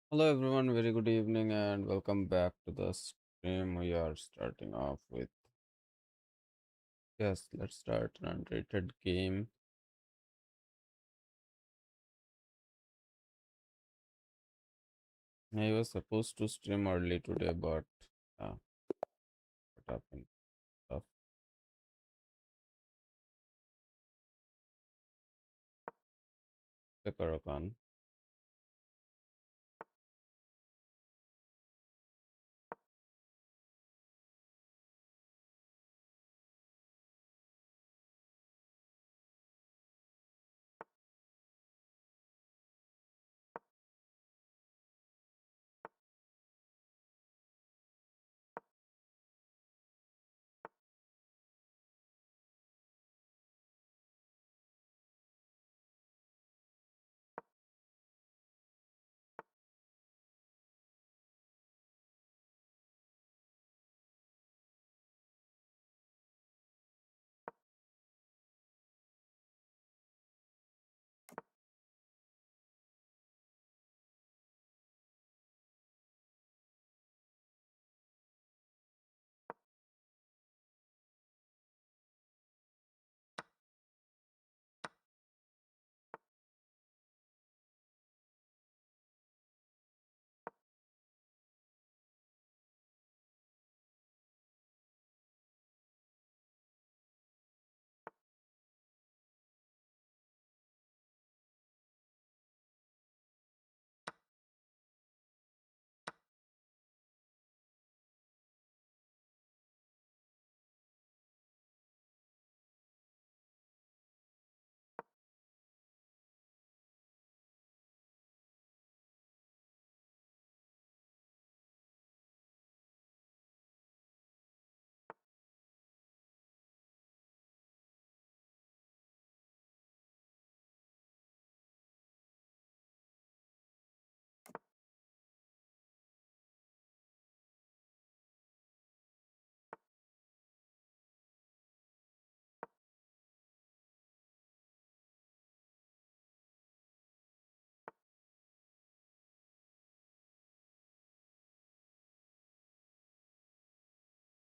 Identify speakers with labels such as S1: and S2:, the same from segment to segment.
S1: Hello everyone, very good evening and welcome back to the stream. We are starting off with let's start an unrated game. I was supposed to stream early today, but uh, what happened? Stuff. The Karakan.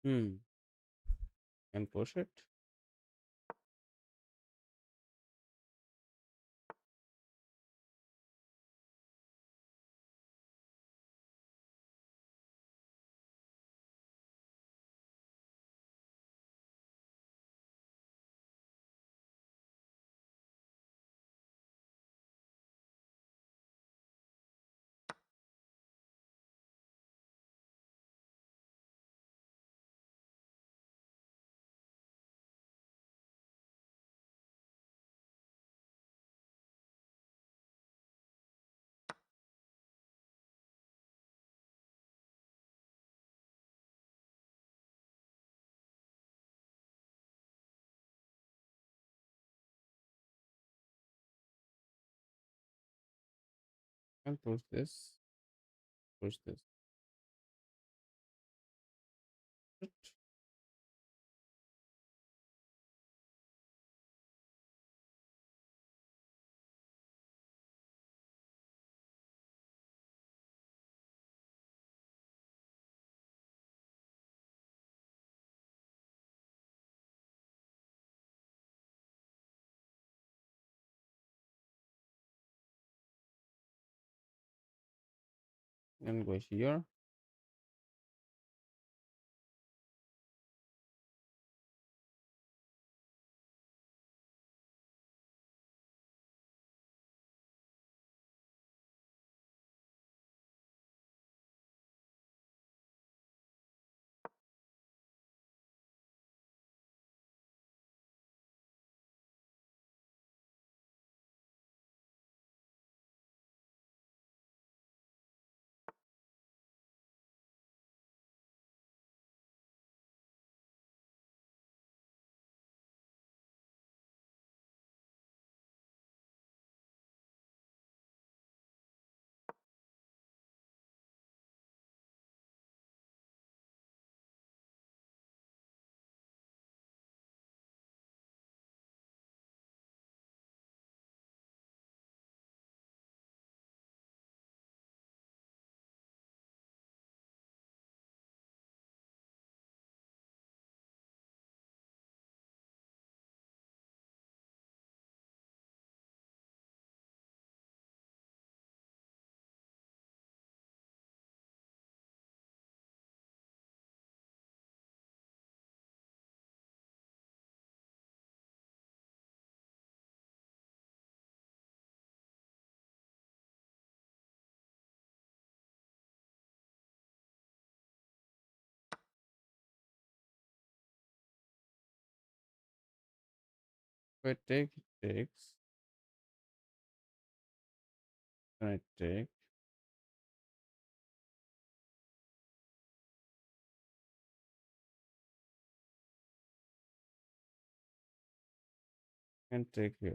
S1: Can push it. Can push this. Push this. And go here. If I take takes, I take and take here.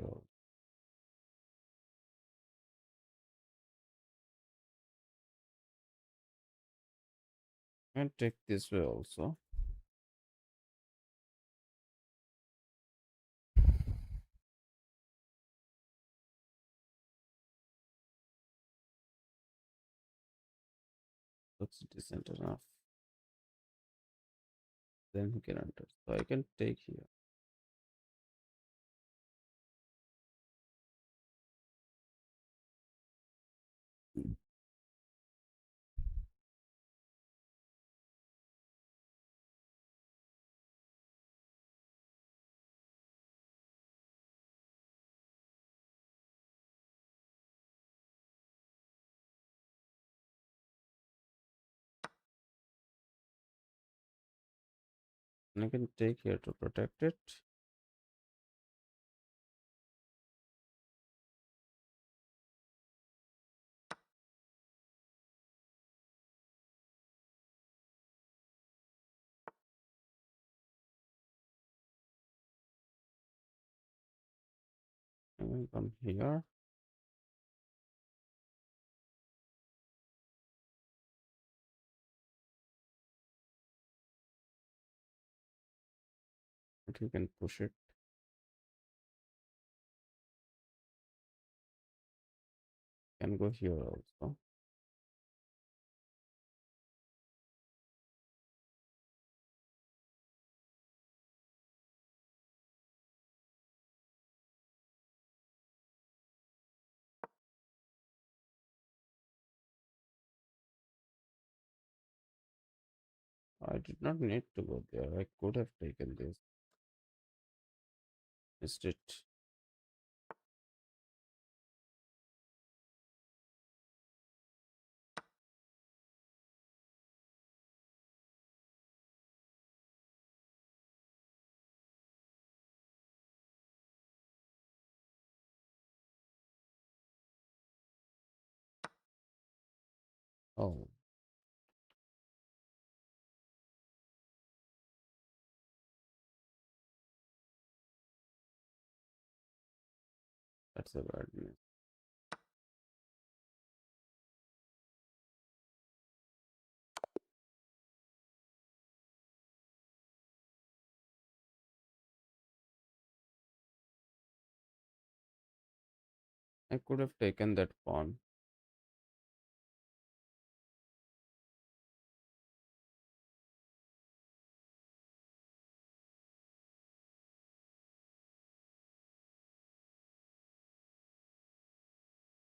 S1: And take this way also. Looks decent enough. Then he can enter. So I can take here. And I can take here to protect it. And then come here. But you can push it. Can go here also. I did not need to go there. I could have taken this. Missed it. Oh, that's a bad news. I could have taken that pawn.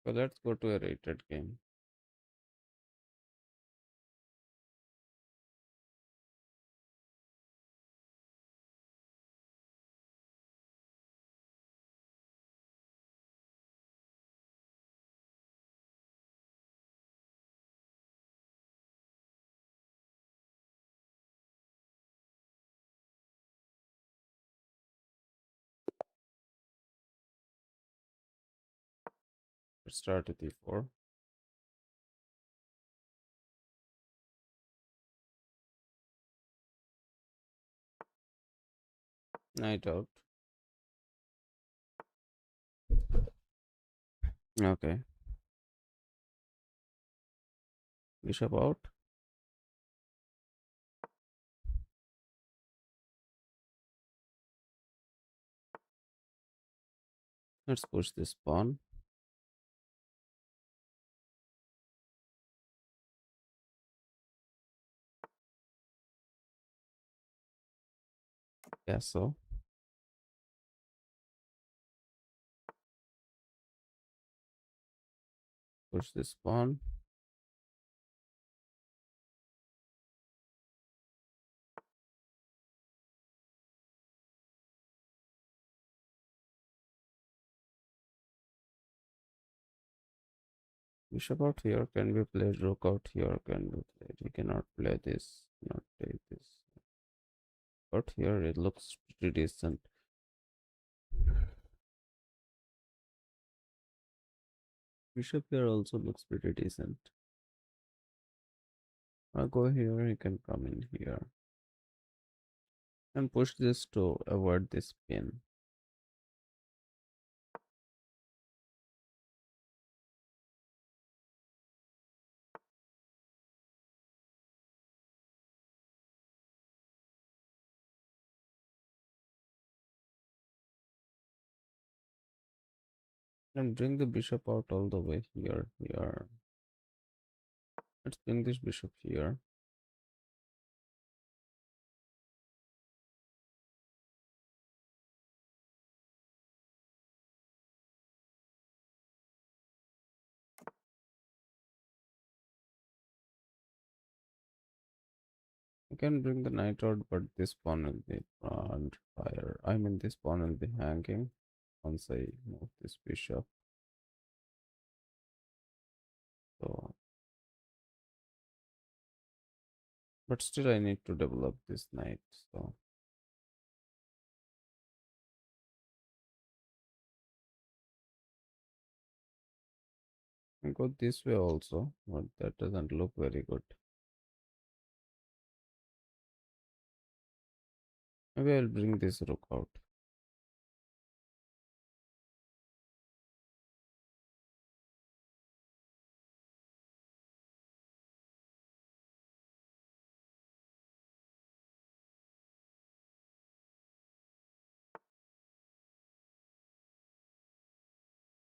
S1: So let's go to a rated game. Let's start with e4. Knight out. Okay. Bishop out. Let's push this pawn. Castle. Push this pawn. Bishop out here can be played. Rook out here can be played. He cannot play this. Not take this. But here it looks pretty decent. Bishop here also looks pretty decent. I'll go here, he can come in here. And push this to avoid this pin. And bring the bishop out all the way here. Here. Let's bring this bishop here. I can bring the knight out, but this pawn will be on fire. I mean, this pawn will be hanging once I move this bishop. So, but still, I need to develop this knight. So, I go this way also, but that doesn't look very good. Maybe I'll bring this rook out.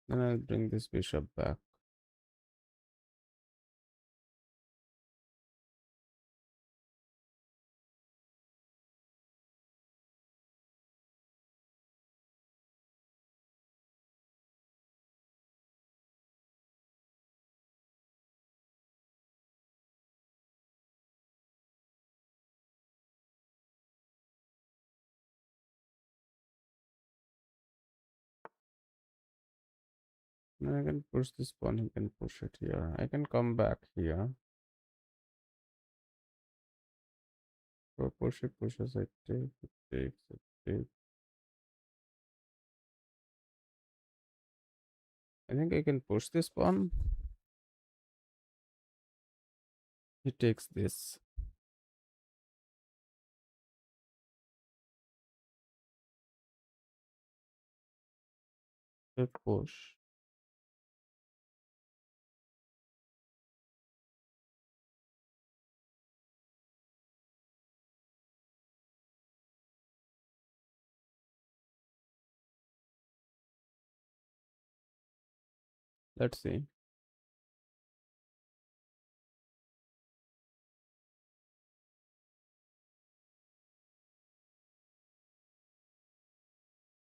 S1: Then I'll bring this bishop back. Then I can push this pawn, he can push it here. I can come back here. So push it, pushes, it takes, it takes, it takes. I think I can push this pawn. He takes this. I push. Let's see.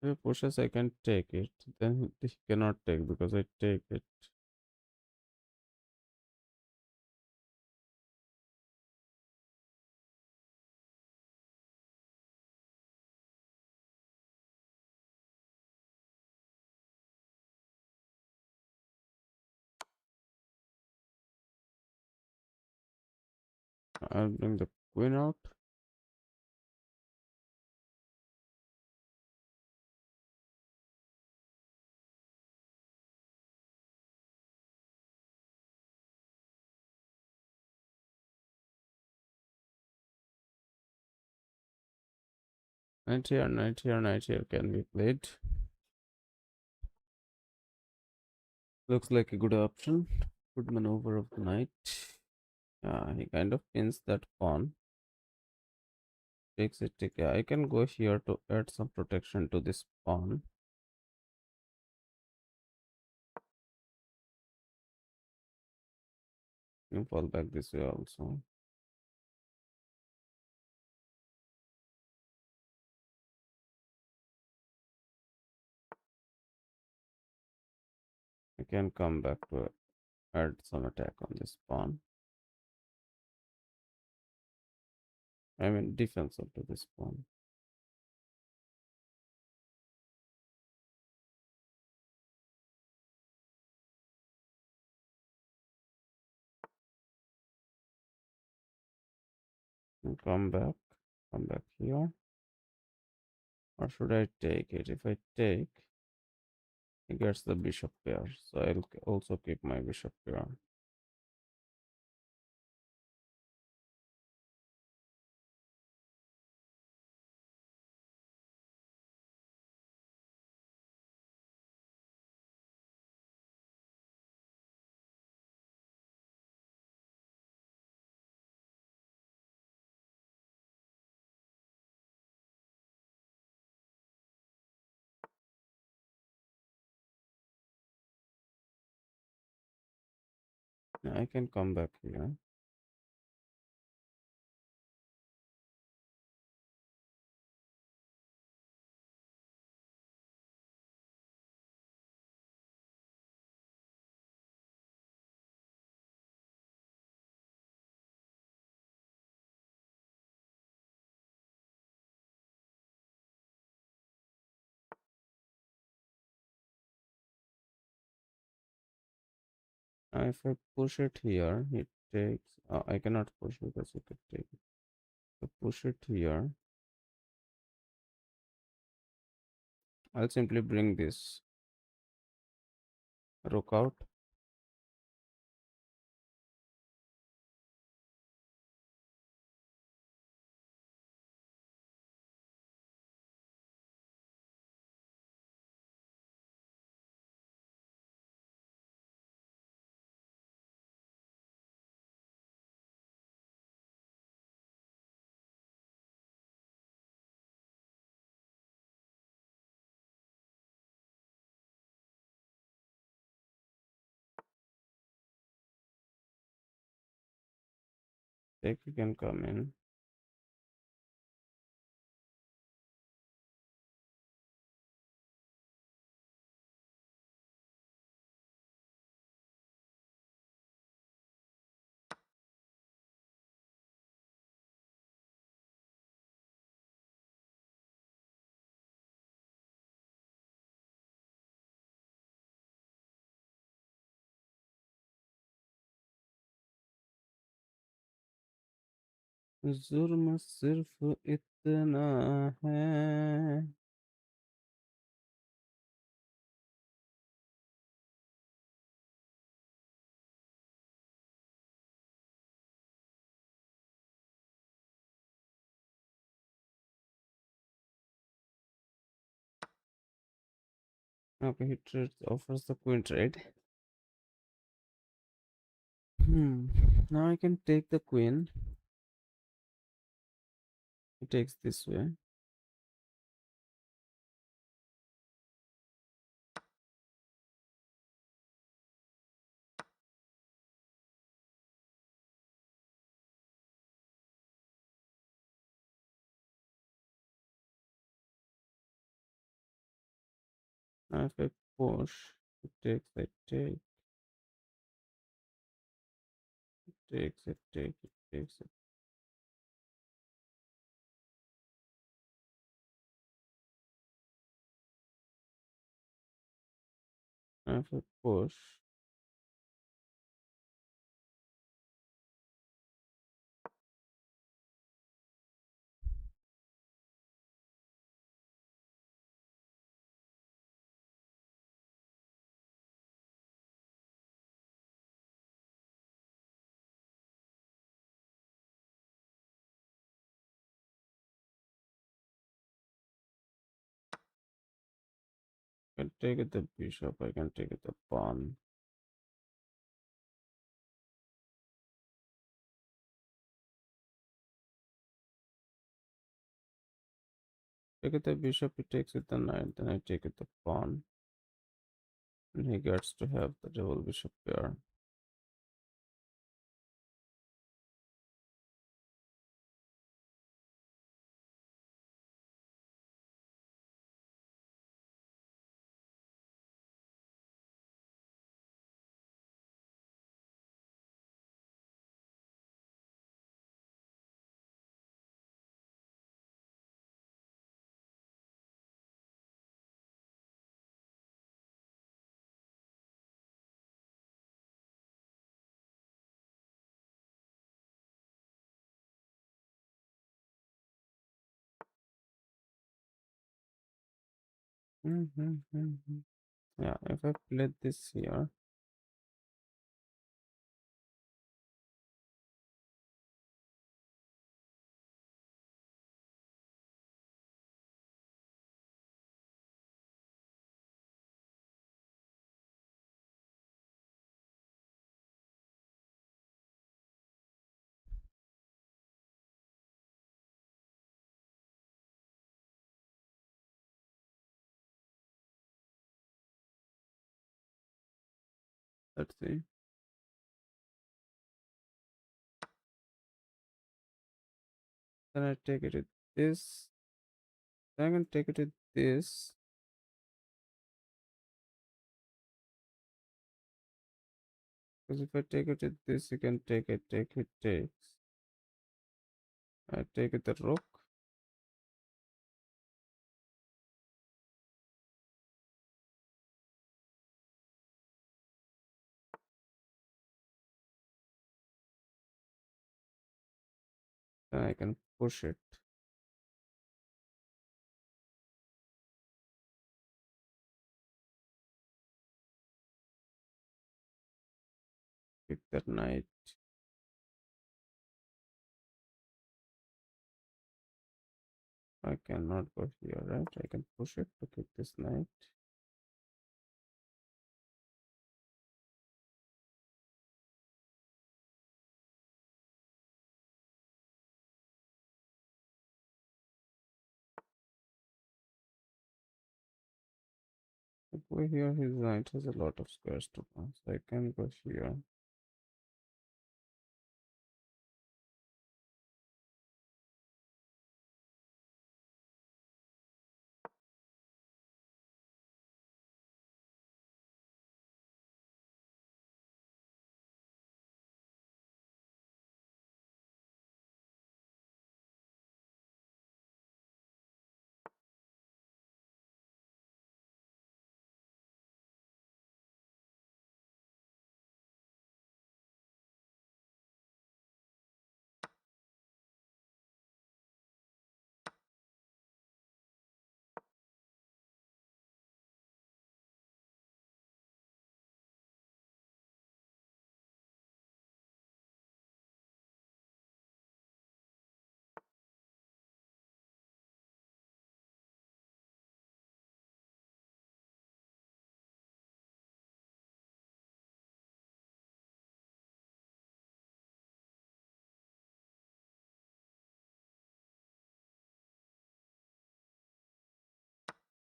S1: If he pushes, I can take it. Then he cannot take because I take it. I'll bring the queen out. Knight here, knight here, knight here can be played. Looks like a good option. Good maneuver of the knight. He kind of pins that pawn. Takes it. Yeah, I can go here to add some protection to this pawn. You fall back this way also. I can come back to add some attack on this pawn. I mean defense onto this pawn. And come back here. Or should I take it? If I take, He gets the bishop pair, so I'll also keep my bishop pair. I can come back here. Now if I push it here, it takes. I cannot push because it could take it. So push it here. I'll simply bring this rook out. Take, you can come in. जुर्म सिर्फ इतना है. Okay, he offers the queen trade. Now I can take the queen. He takes this way. Now if I push, it takes, I take, it takes, it takes, it takes it. Now if I push, I can take it the bishop, I can take it the pawn. Take it the bishop, he takes it the knight, then I take it the pawn. And he gets to have the double bishop pair. Yeah, if I play this here, let's see. Then I take it with this. Then I can take it with this. Because if I take it with this, you can take it, takes. I take it the rook. Then I can push it. Pick that knight. I cannot go here, right? I can push it to kick this knight. Go here, his knight has a lot of squares to pass. I can go here.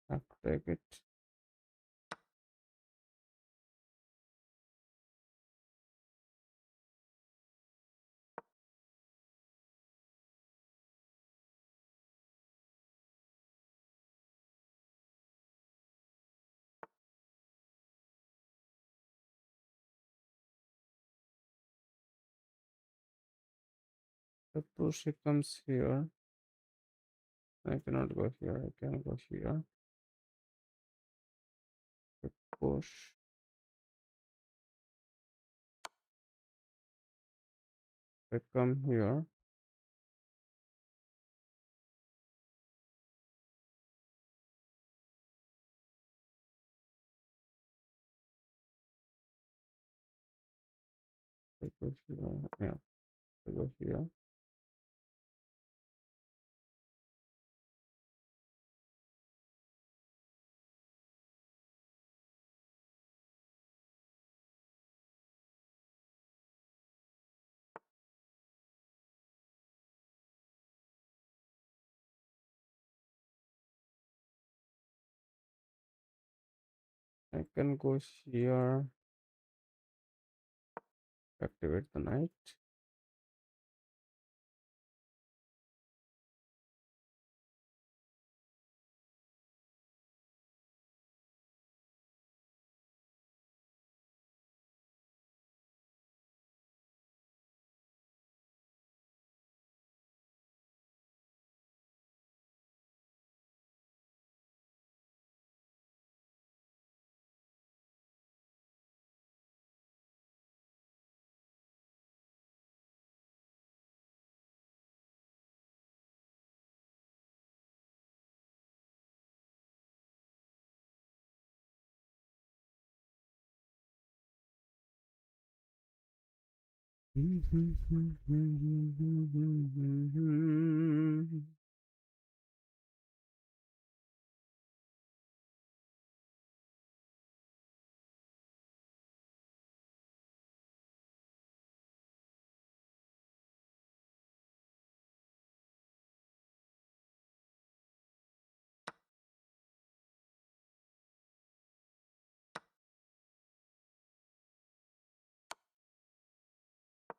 S1: I have to take it. Suppose she comes here. I cannot go here. I can go here. Push. I come here. I go here. Yeah, I go here. I can go here. Activate the knight.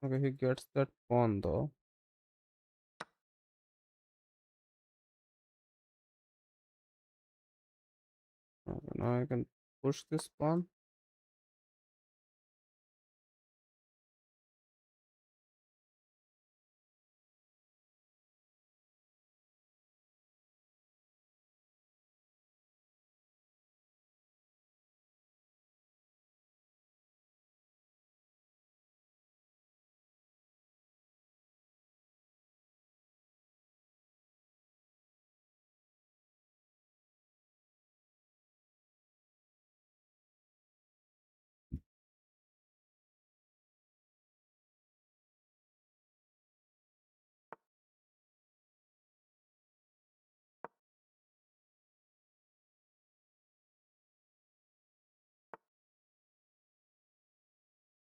S1: Okay, he gets that pawn though. Okay, now I can push this pawn.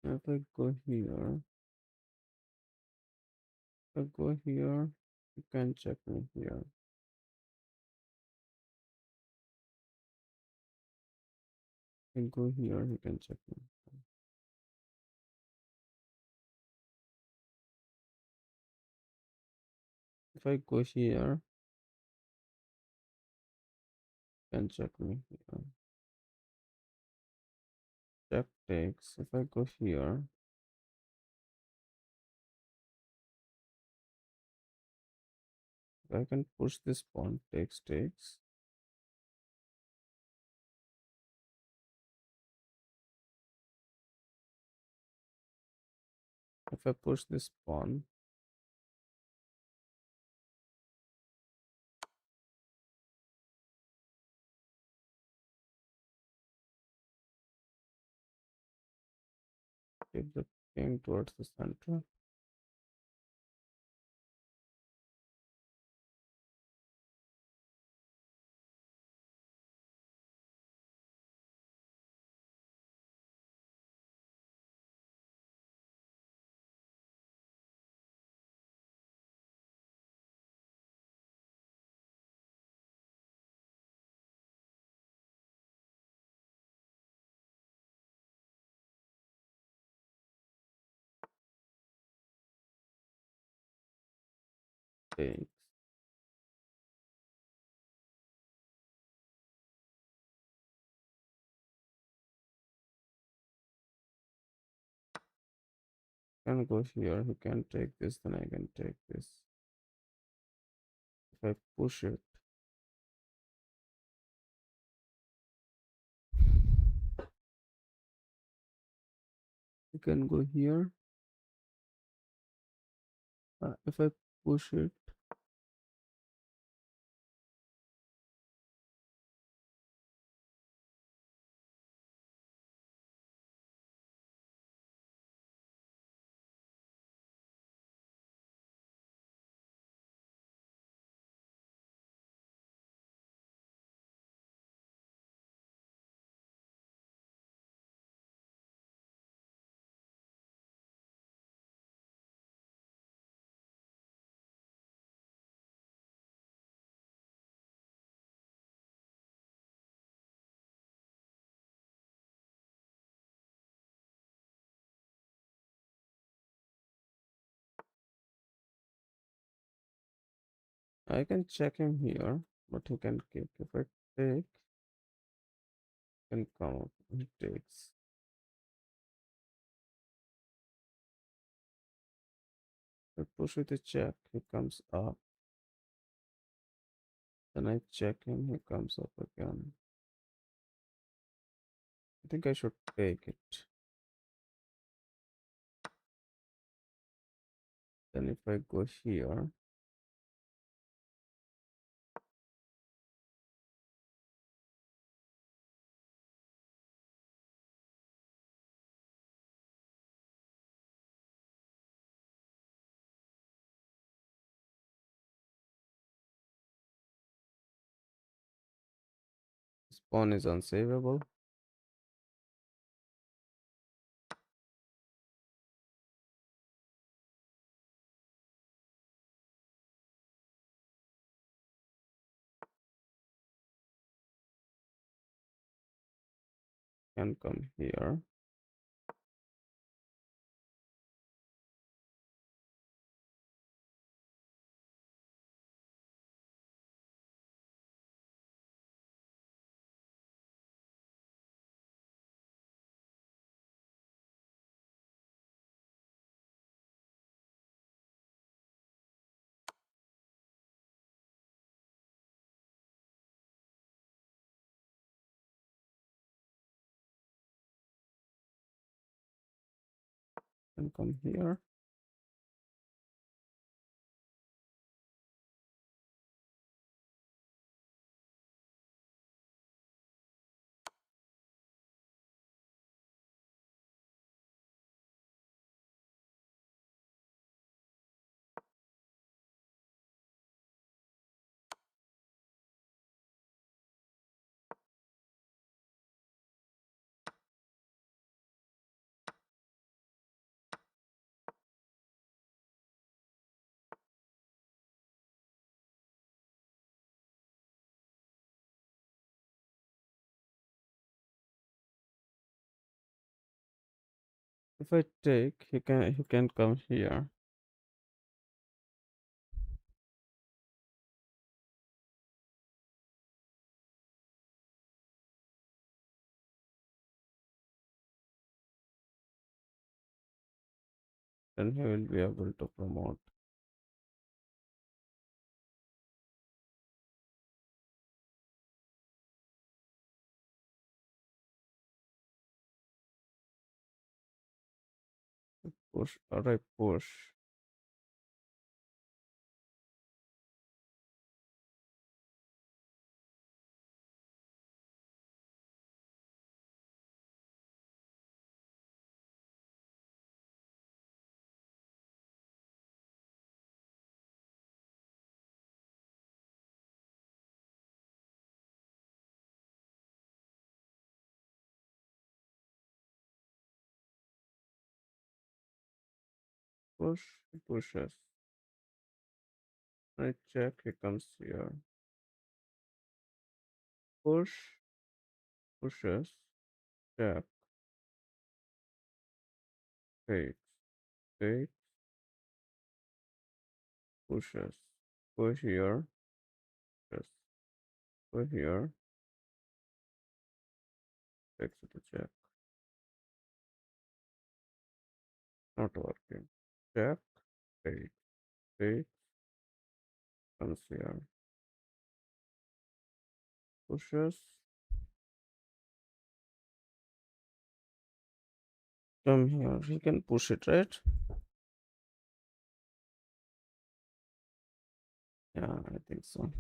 S1: If I go here, if I go here, you can check me here. If I go here, you can check me. If I go here, you can check me here. Check takes. If I go here, I can push this pawn. Takes. If I push this pawn, keep the king towards the center. Takes. Can go here. He can take this, then I can take this. If I push it, you can go here. If I push it, I can check him here, but he can kick. If I take, can come up. He takes. I push with a check. He comes up. Then I check him. He comes up again. I think I should take it. Then if I go here, pawn is unsavable. Can come here. Can come here. If I take, he can come here. Then he will be able to promote. Push or I push. Push, he pushes. I check, he comes here. Push, pushes, check, takes, takes, pushes. Go here, just go here, takes it to check. Not working. Check, take, take, comes here. Pushes, come here. He can push it, right? Yeah, I think so.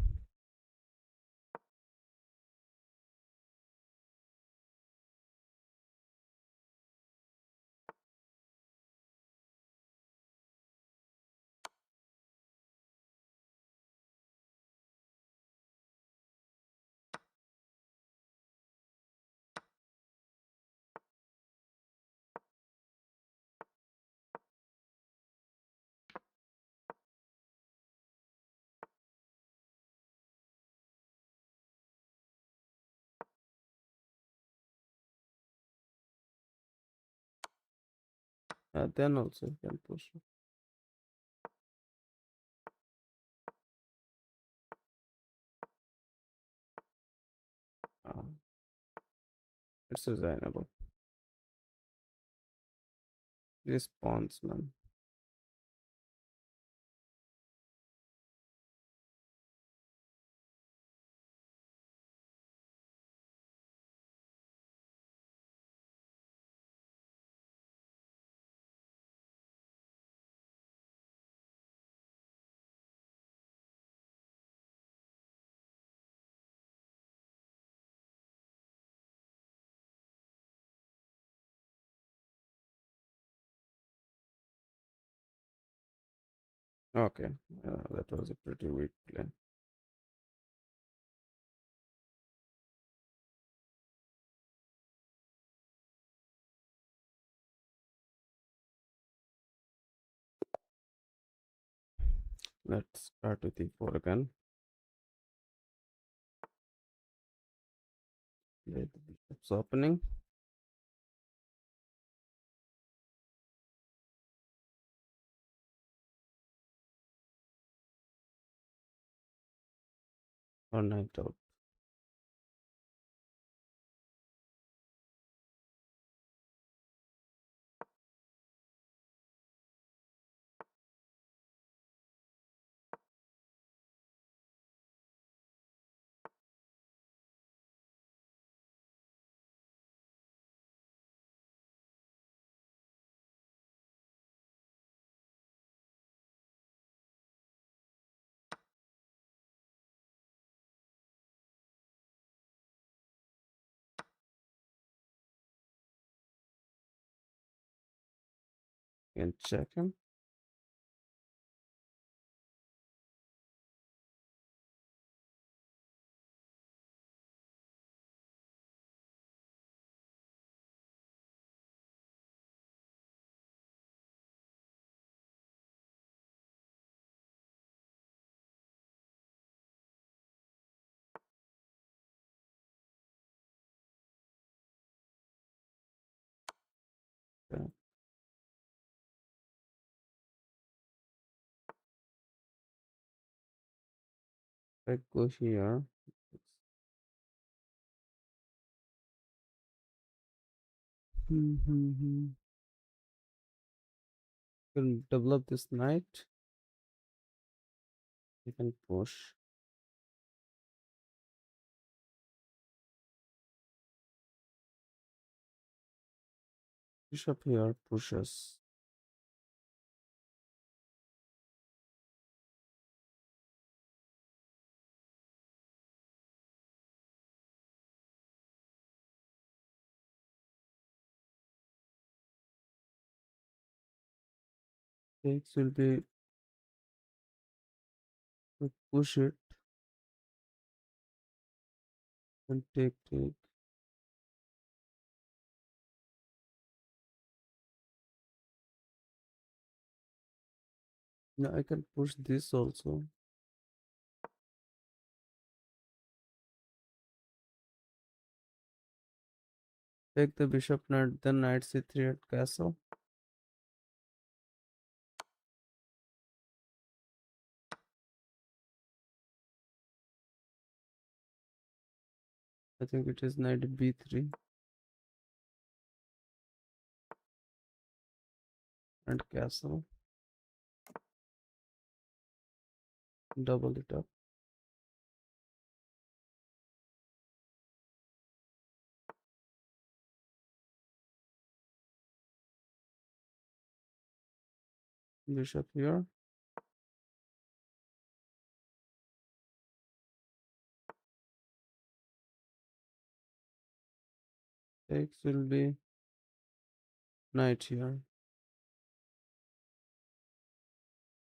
S1: Then also he can push it. Uh, it's reasonable. Response, man. Okay, that was a pretty weak play. Let's start with e4 again. Play the bishop's opening. Or knight out. And check him. Okay. I go here. Can develop this knight. You can push. Bishop here pushes. Takes will be to push it and take. Now I can push this also. Take the bishop knight, then knight c3 at castle. I think it is knight b3 and castle. Double it up. Bishop here. Takes will be knight here.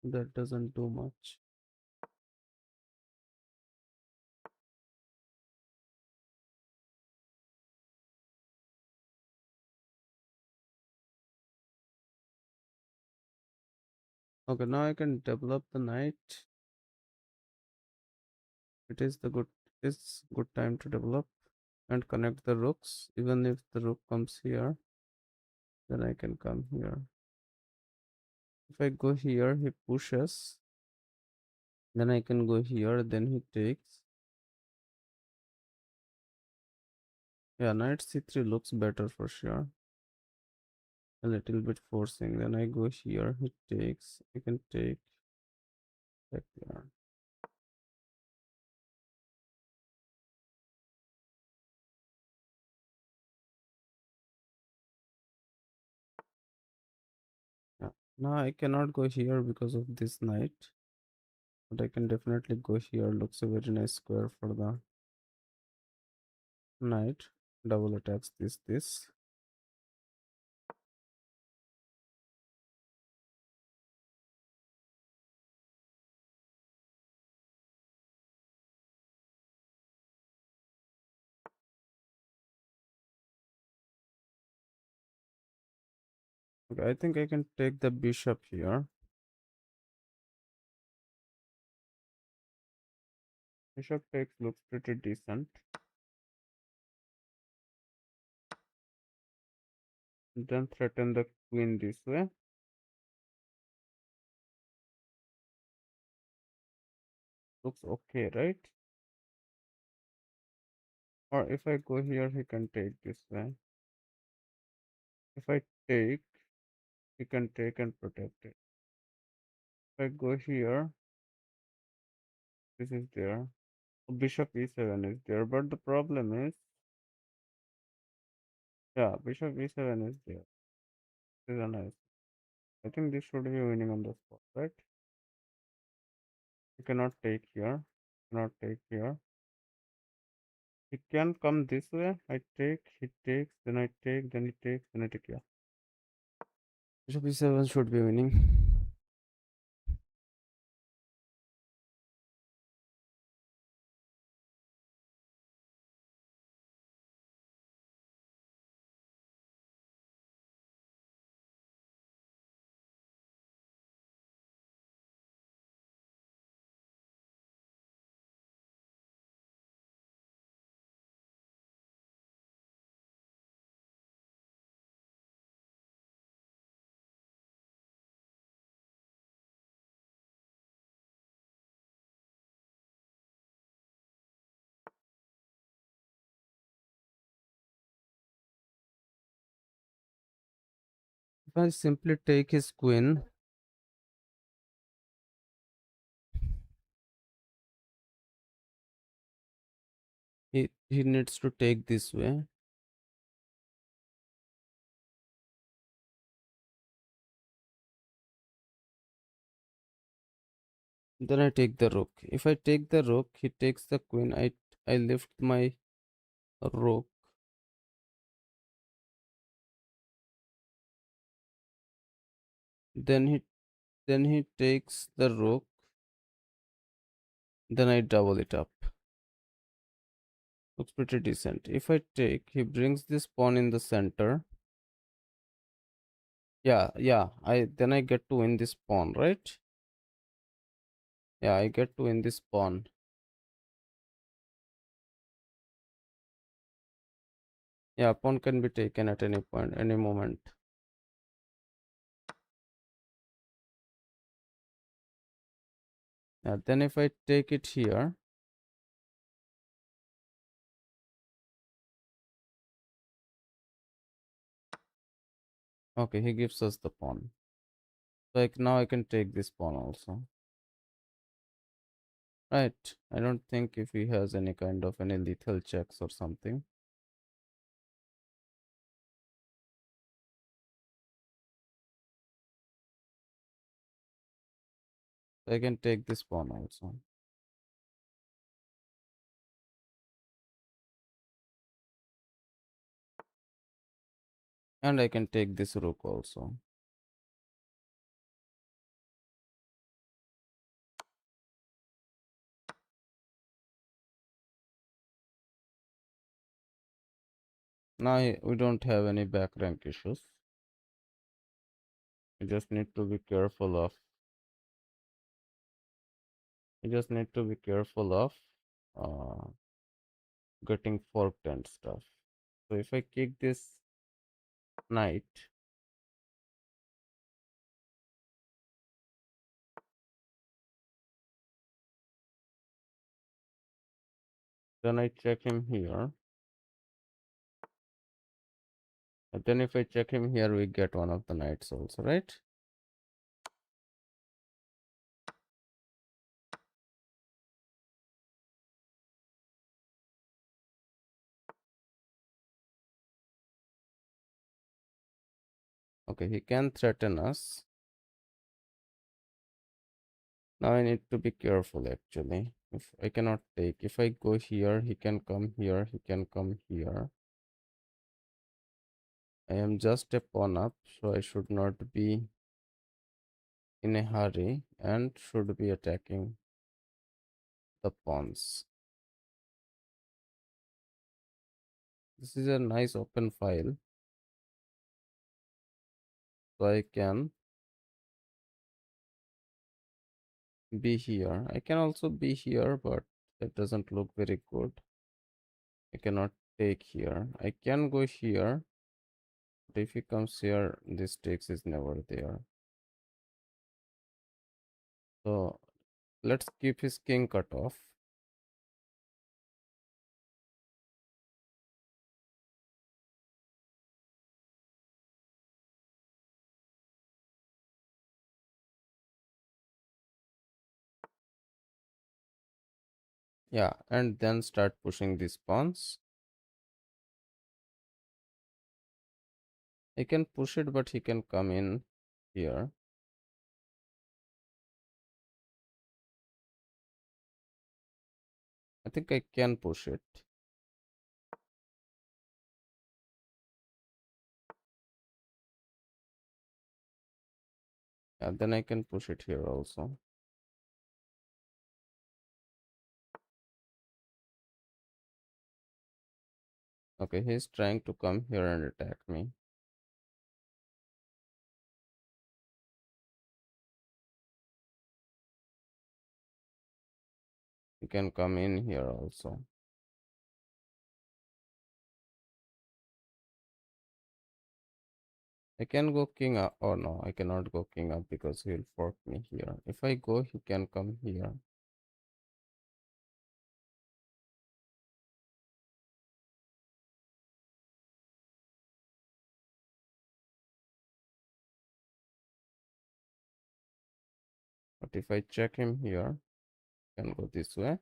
S1: That doesn't do much. Okay, now I can develop the knight. It's good time to develop and connect the rooks. Even if the rook comes here, then I can come here. If I go here, he pushes. Then I can go here, then he takes. Yeah, knight c3 looks better for sure. A little bit forcing. Then I go here, he takes. I can take back there. Yeah. Now I cannot go here because of this knight. But I can definitely go here. Looks a very nice square for the knight. Double attacks this. Okay, I think I can take the bishop here. Bishop takes looks pretty decent. Then threaten the queen this way. Looks okay, right? Or if I go here, he can take this way. If I take, he can take and protect it. If I go here, this is there. Bishop e7 is there, but the problem is, yeah, bishop e7 is there. This is a nice. I think this should be winning on the spot, right? You cannot take here. Cannot take here. He can come this way. I take, he takes, then I take, then he takes, then I take. Yeah. Bishop e7 should be winning. If I simply take his queen, he needs to take this way. Then I take the rook. If I take the rook, he takes the queen. I lift my rook. Then he takes the rook. Then I double it up. Looks pretty decent. If I take, he brings this pawn in the center. Yeah. I get to win this pawn, right? Yeah, I get to win this pawn. Yeah, pawn can be taken at any point, any moment. Yeah, then if I take it here, okay, he gives us the pawn. Like now I can take this pawn also. Right. I don't think if he has any kind of any lethal checks or something. I can take this pawn also. And I can take this rook also. Now we don't have any back rank issues. We just need to be careful of. We just need to be careful of getting forked and stuff. So if I kick this knight, then I check him here. And then if I check him here, we get one of the knights also, right? Okay, he can threaten us. Now I need to be careful actually. If I cannot take, if I go here, he can come here, he can come here. I am just a pawn up, so I should not be in a hurry and should be attacking the pawns. This is a nice open file, so I can be here. I can also be here, but That doesn't look very good. I cannot take here. I can go here, but if he comes here, this takes is never there. So let's keep his king cut off. Yeah, and then start pushing these pawns. I can push it, but he can come in here. I think I can push it. Yeah, then I can push it here also. Okay, he's trying to come here and attack me. He can come in here also. I can go king up. Oh no, I cannot go king up because he will fork me here. If I go, he can come here. But if I check him here, I can go this way.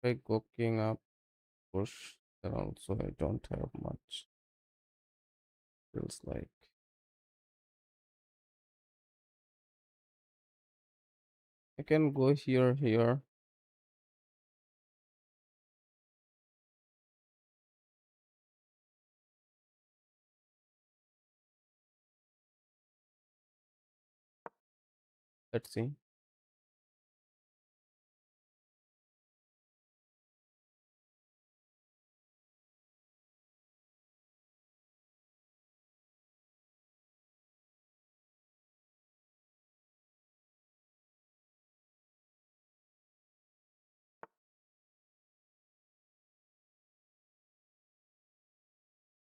S1: If I go king up, push, then also I don't have much. Feels like. I can go here. Let's see.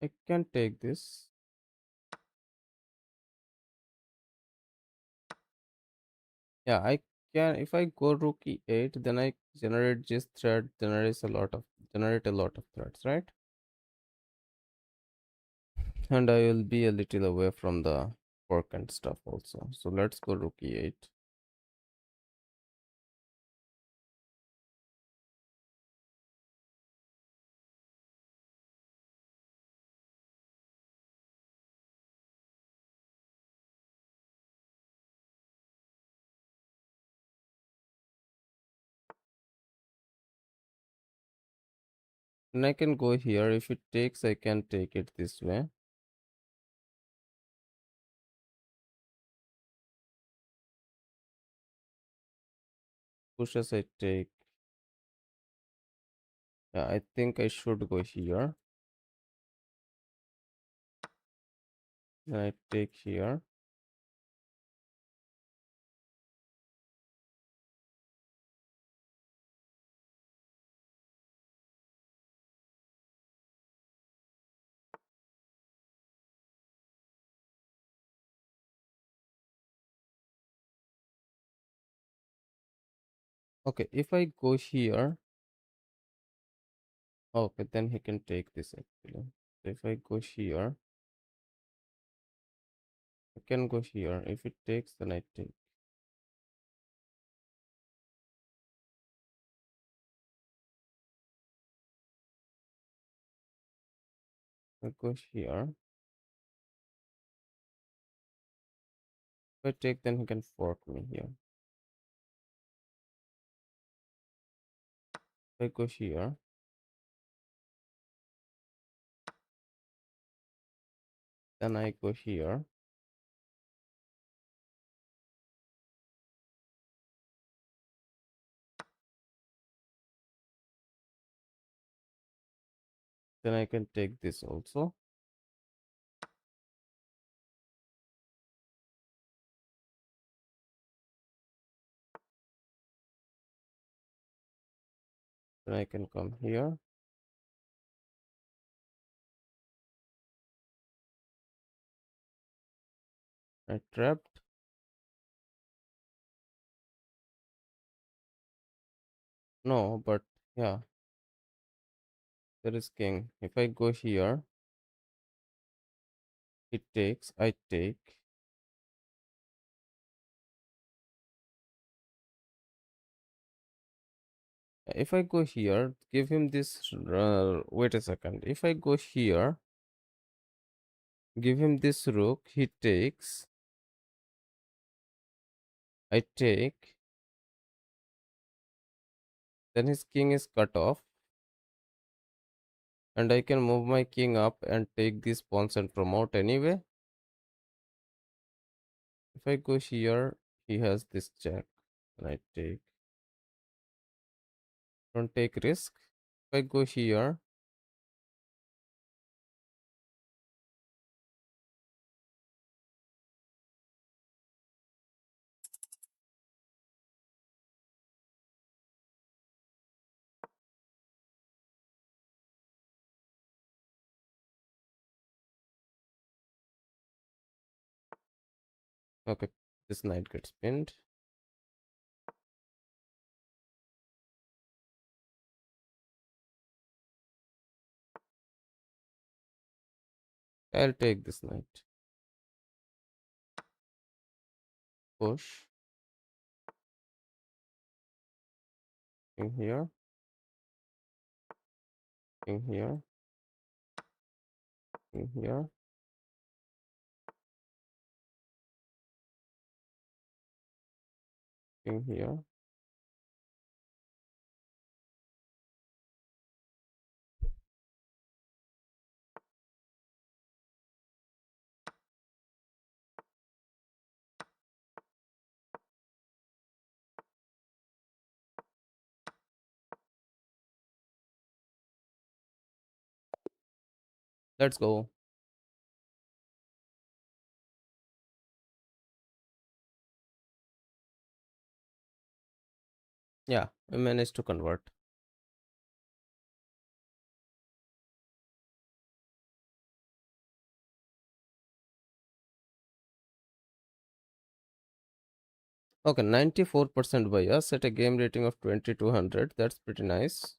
S1: I can take this. Yeah, I can. If I go rook e8, then I generate this thread, generate a lot of threads, right? And I will be a little away from the fork and stuff also. So let's go rook e8. And I can go here. If it takes, I can take it this way. Pushes I take. Yeah, I think I should go here. Then I take here. Okay, if I go here, okay, then he can take this actually. So if I go here, I can go here. If it takes, then I take. I go here. If I take, then he can fork me here. If I go here, then I go here. Then I can take this also. Then I can come here. I trapped. No, but yeah, there is king. If I go here, it takes, I take. If I go here, give him this. Wait a second. If I go here, give him this rook, he takes. I take. Then his king is cut off. And I can move my king up and take these pawns and promote anyway. If I go here, he has this jack. And I take. Don't take risk. If I go here, okay, this knight gets pinned. I'll take this knight. Push. King here. King here. King here. King here. Let's go. Yeah, I managed to convert. Okay, 94% by us at a game rating of 2200. That's pretty nice.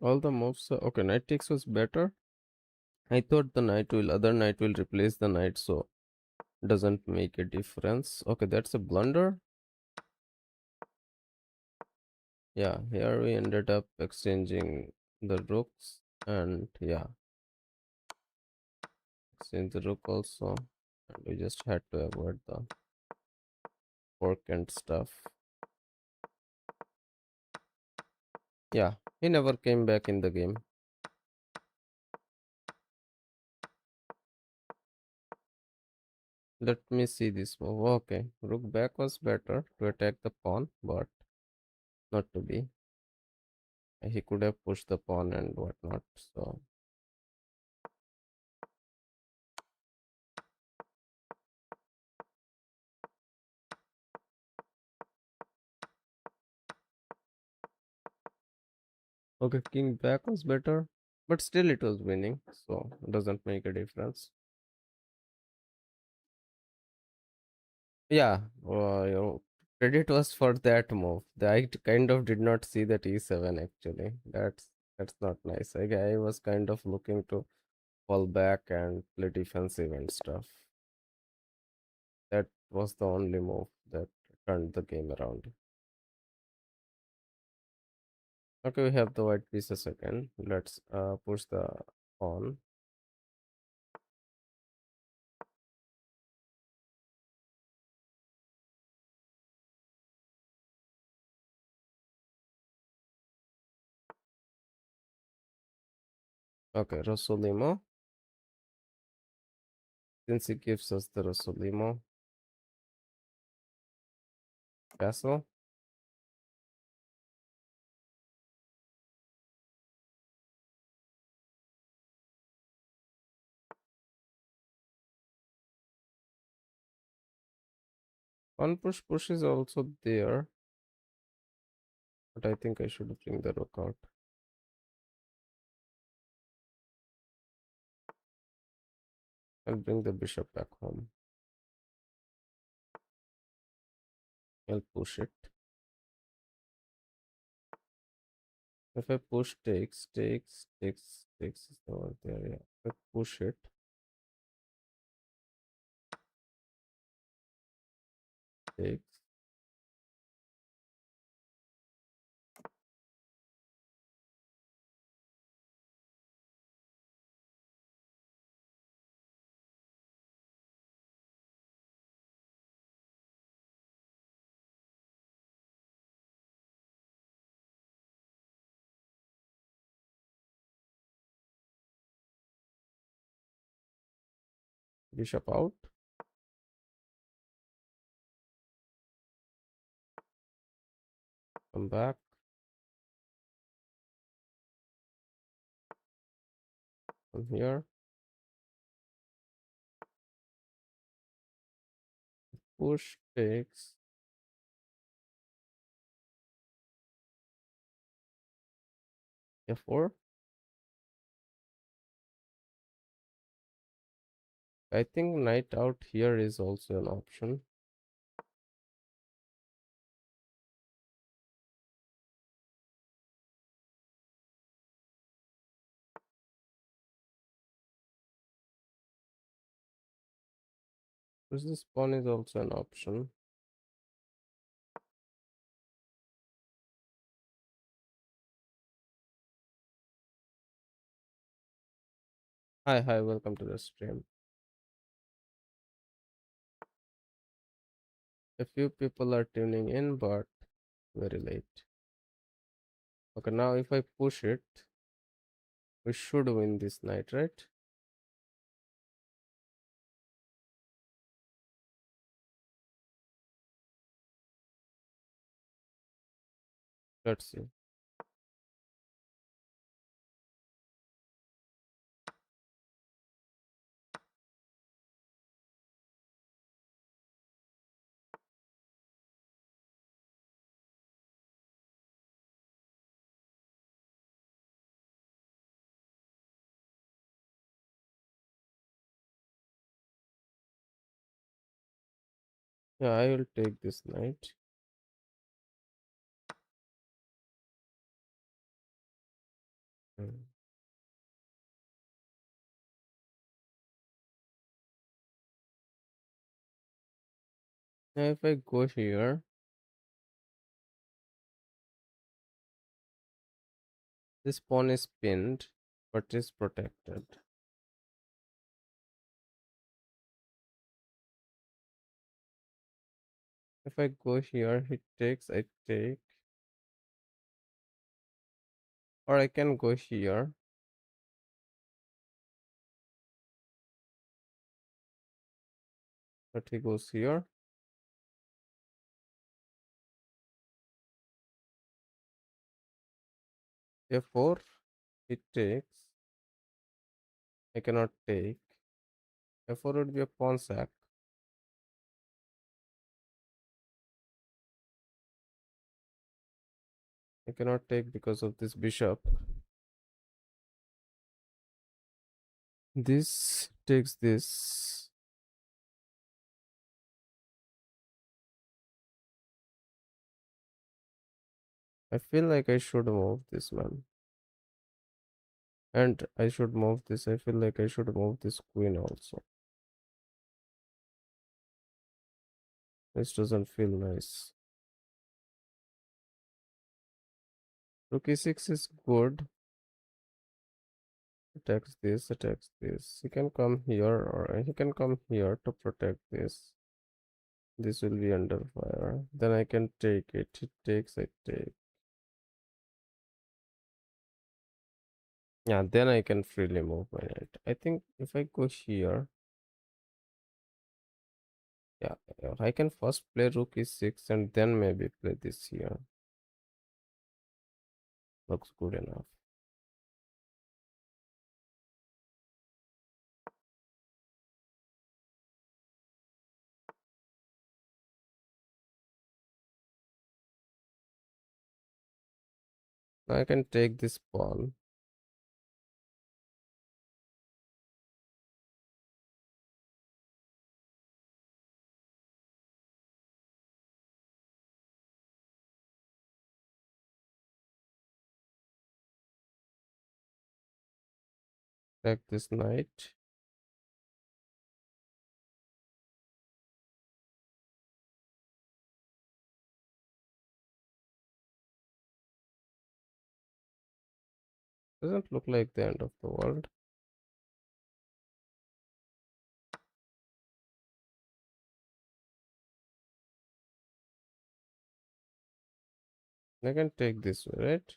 S1: All the moves. Okay, knight takes was better. I thought the other knight will replace the knight, so doesn't make a difference. Okay, that's a blunder. Yeah, here we ended up exchanging the rooks, and yeah, exchange the rook also, and we just had to avoid the fork and stuff. Yeah, he never came back in the game. Let me see this move. Okay, rook back was better to attack the pawn, but not to be. He could have pushed the pawn and whatnot. So okay, king back was better, but still it was winning, so it doesn't make a difference. Yeah, credit was for that move. I kind of did not see that e7 actually. That's not nice. I was kind of looking to fall back and play defensive and stuff. That was the only move that turned the game around. Okay, we have the white pieces again. Let's push the pawn. Okay, Rosolimo. Since he gives us the Rosolimo castle. One push is also there, but I think I should bring the rook out. I'll bring the bishop back home. I'll push it. If I push takes is the one there. Yeah. If I push it, takes. Bishop out. Come back. Come here. Push takes. F4. I think knight out here is also an option. This pawn is also an option. Hi, welcome to the stream. A few people are tuning in, but very late. Okay, now if I push it, we should win this knight, right? Let's see. Yeah, I will take this knight. Mm. Now if I go here, this pawn is pinned, but is protected. If I go here, he takes, I take. Or I can go here. But he goes here. F4, it takes. I cannot take. F4 would be a pawn sack. I cannot take because of this bishop. This takes this. I feel like I should move this man. And I should move this. I feel like I should move this queen also. This doesn't feel nice. Rook e6 is good. Attacks this, attacks this. He can come here or he can come here to protect this. This will be under fire. Then I can take it. It takes, I take. Yeah, then I can freely move my knight. I think if I go here, yeah, I can first play rook e6 and then maybe play this here. Looks good enough. I can take this pawn. Take this knight. Doesn't look like the end of the world. I can take this way, right?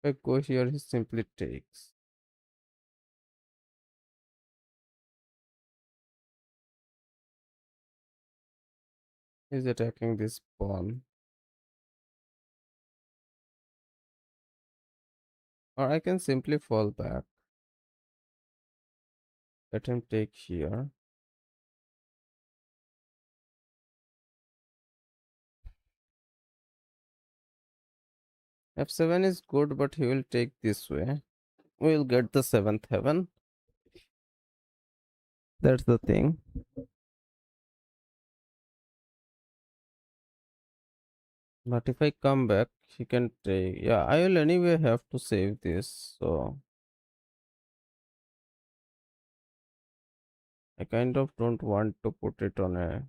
S1: If I go here, he simply takes. He's attacking this pawn. Or I can simply fall back. Let him take here. F7 is good, but he will take this way. We'll get the seventh heaven. That's the thing. But if I come back, he can take. Yeah, I will anyway have to save this. So I kind of don't want to put it on a.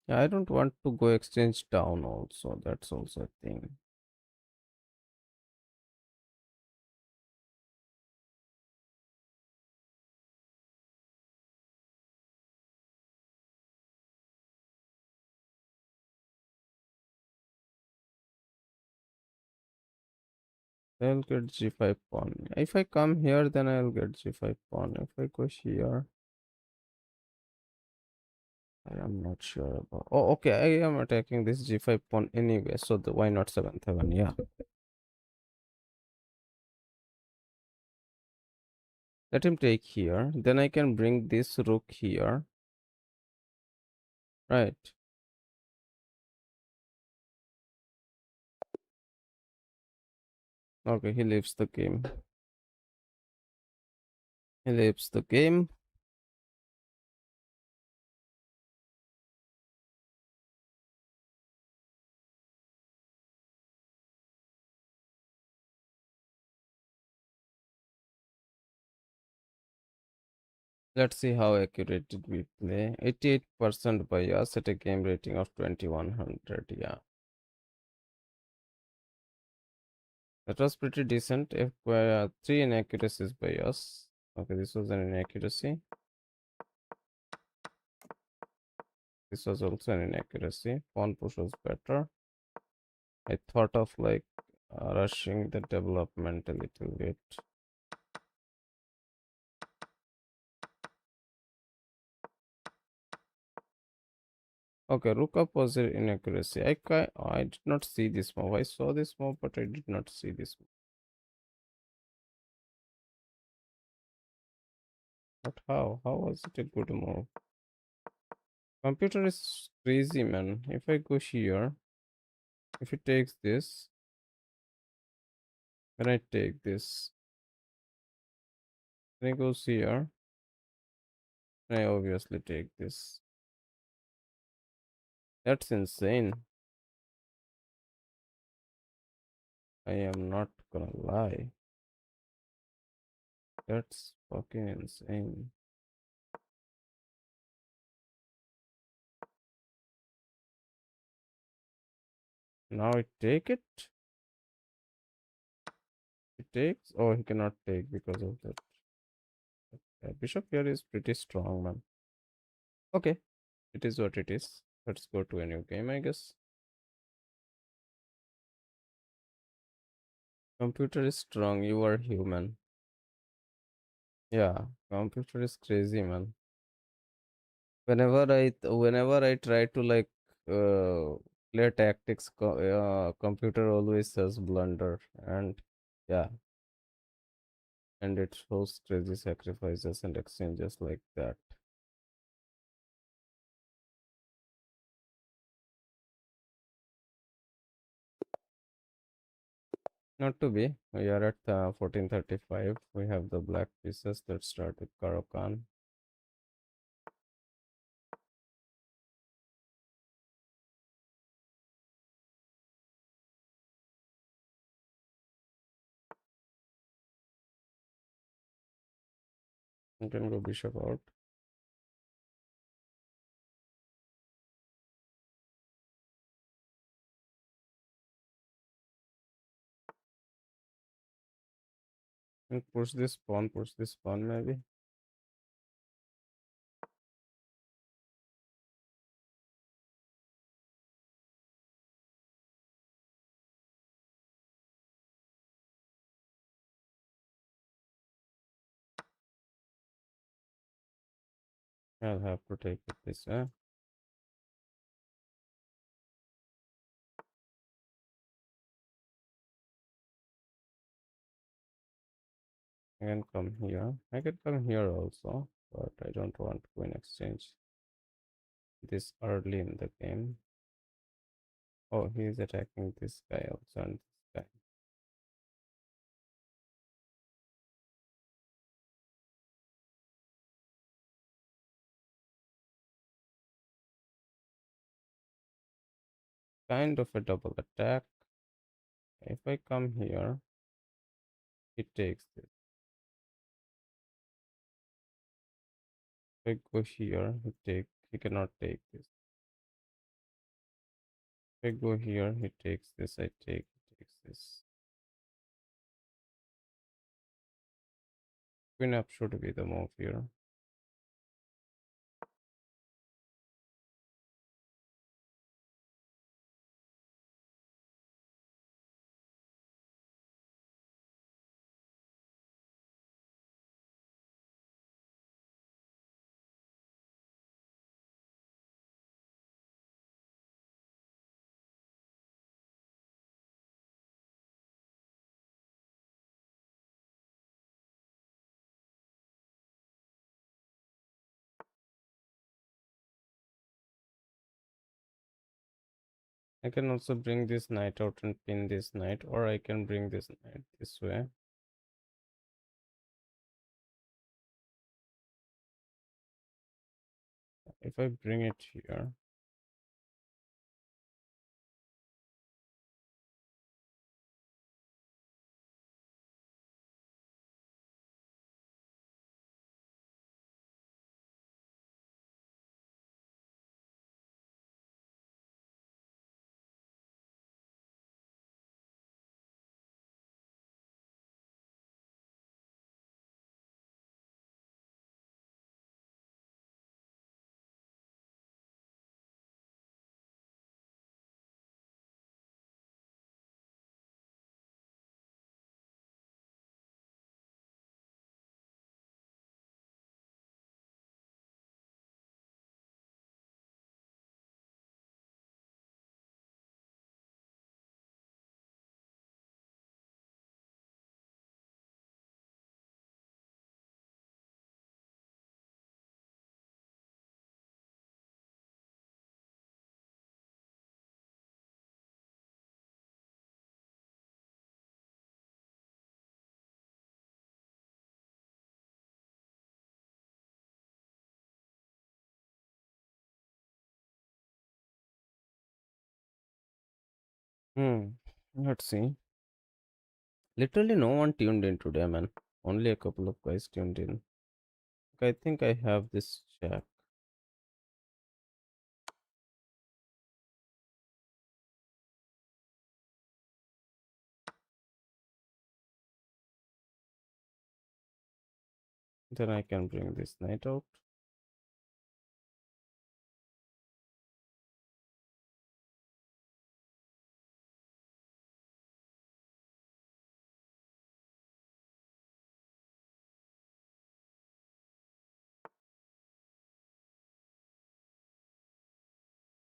S1: Yeah, I don't want to go exchange down also. That's also a thing. I'll get g5 pawn. If I come here, then I'll get g5 pawn. If I go here, I am not sure about. Oh, okay. I am attacking this g5 pawn anyway. So why not seventh heaven? Yeah. Let him take here. Then I can bring this rook here. Right. Okay, he leaves the game. He leaves the game. Let's see how accurate did we play. 88% by us at a game rating of 2100. Yeah. That was pretty decent. If 3 inaccuracies by us. Okay, this was an inaccuracy. This was also an inaccuracy. Pawn push was better. I thought of like rushing the development a little bit. Okay, rook up was an inaccuracy. I did not see this move. I saw this move, but I did not see this move. But how? How was it a good move? Computer is crazy, man. If I go here, if it takes this, then I take this. Then I goes here, then I obviously take this. That's insane. I am not gonna lie. That's fucking insane. Now I take it. He takes. Oh, he cannot take because of that. Bishop here is pretty strong, man. Okay, it is what it is. Let's go to a new game, I guess. Computer is strong, you are human. Yeah, computer is crazy, man. Whenever I try to like uh, play tactics, computer always says blunder, and yeah, and it shows crazy sacrifices and exchanges like that. Not to be. We are at 1435. We have the black pieces that start with Karokan. You can go bishop out. And push this pawn maybe. I'll have to take it this way. I can come here. I can come here also, but I don't want queen exchange this early in the game. Oh, he is attacking this guy also and this guy. Kind of a double attack. If I come here, he takes this. If I go here, he cannot take this. If I go here, he takes this, he takes this. Queen up should be the move here. I can also bring this knight out and pin this knight, or I can bring this knight this way. If I bring it here, hmm, let's see. Literally, no one tuned in today, man. Only a couple of guys tuned in. I think I have this check. Then I can bring this knight out.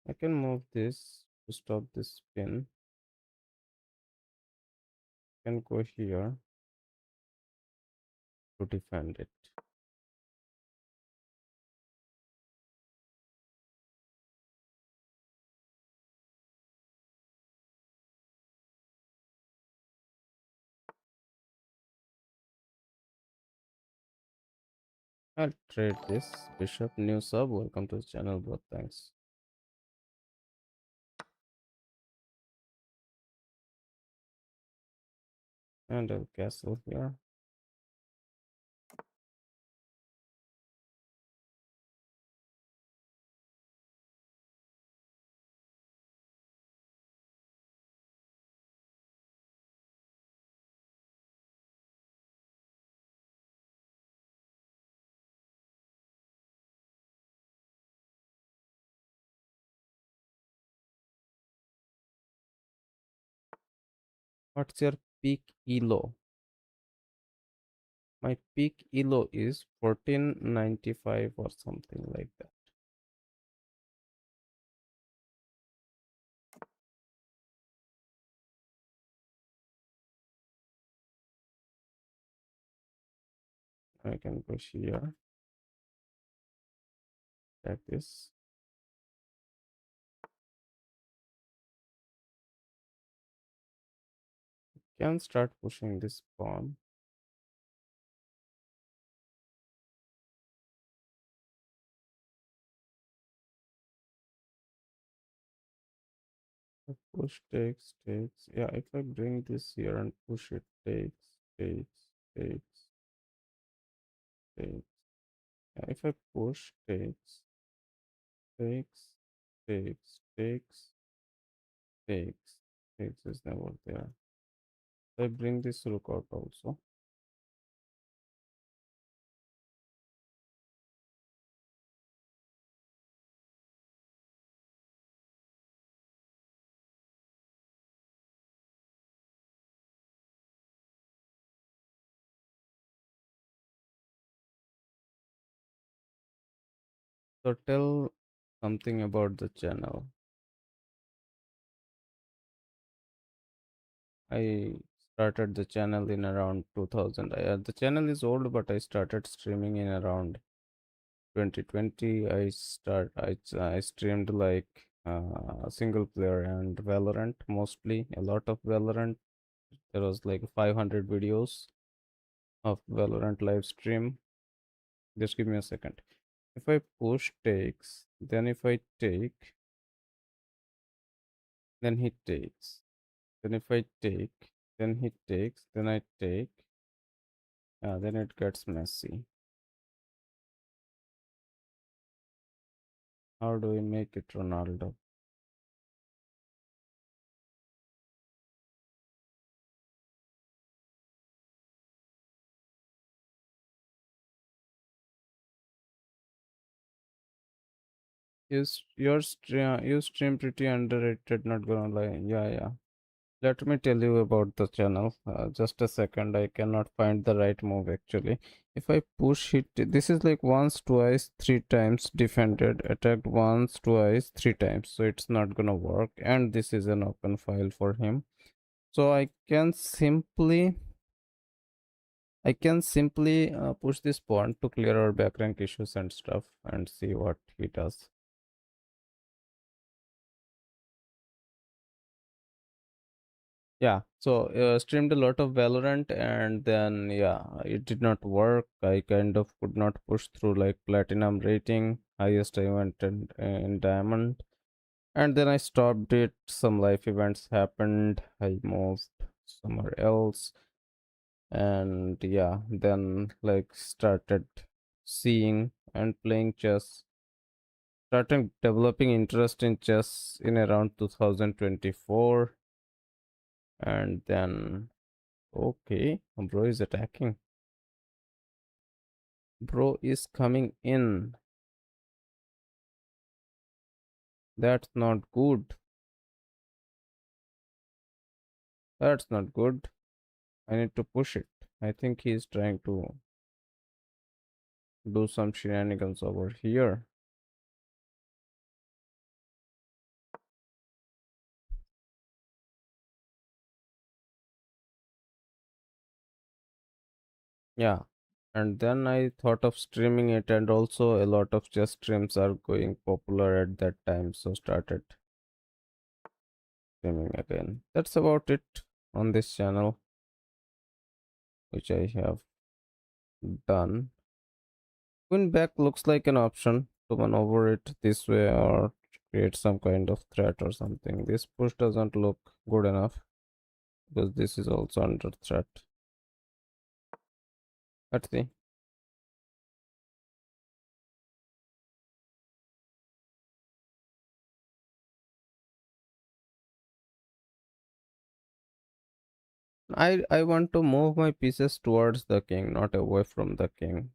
S1: I can move this to stop this spin. Can go here to defend it. I'll trade this. Bishop, new sub. Welcome to the channel, bro. Thanks. And I'll castle here. What's your peak elo? My peak elo is 1495 or something like that. I can go here. Like this. Can start pushing this pawn. Push takes. Yeah, if I bring this here and push it, takes. Yeah, if I push, takes, takes. Takes is never there. I bring this rook out also. So tell something about the channel. I started the channel in around 2000. The channel is old, but I started streaming in around 2020. I streamed like single player and Valorant mostly. A lot of Valorant. There was like 500 videos of Valorant live stream. Just give me a second. If I push takes, then if I take, then he takes. Then if I take, then he takes, then I take. Then it gets messy. How do we make it Ronaldo? You stream pretty underrated, not gonna lie. Yeah. Let me tell you about the channel. Just a second, I cannot find the right move actually. If I push it, this is like once, twice, three times defended, attacked once, twice, three times. So it's not gonna work. And this is an open file for him. So I can simply push this pawn to clear our back rank issues and stuff and see what he does. Yeah, so streamed a lot of Valorant and then yeah, it did not work. I kind of could not push through like platinum rating, highest I went in diamond, and then I stopped it. Some life events happened. I moved somewhere else, and yeah, then like started seeing and playing chess. Started developing interest in chess in around 2024, and then okay, bro is attacking. Bro is coming in. That's not good. That's not good. I need to push it. I think he's trying to do some shenanigans over here. Yeah. And then I thought of streaming it, and also a lot of chess streams are going popular at that time, so started streaming again. That's about it on this channel, which I have done. Going back looks like an option to maneuver it this way or create some kind of threat or something. This push doesn't look good enough because this is also under threat. Let's see. I want to move my pieces towards the king, not away from the king.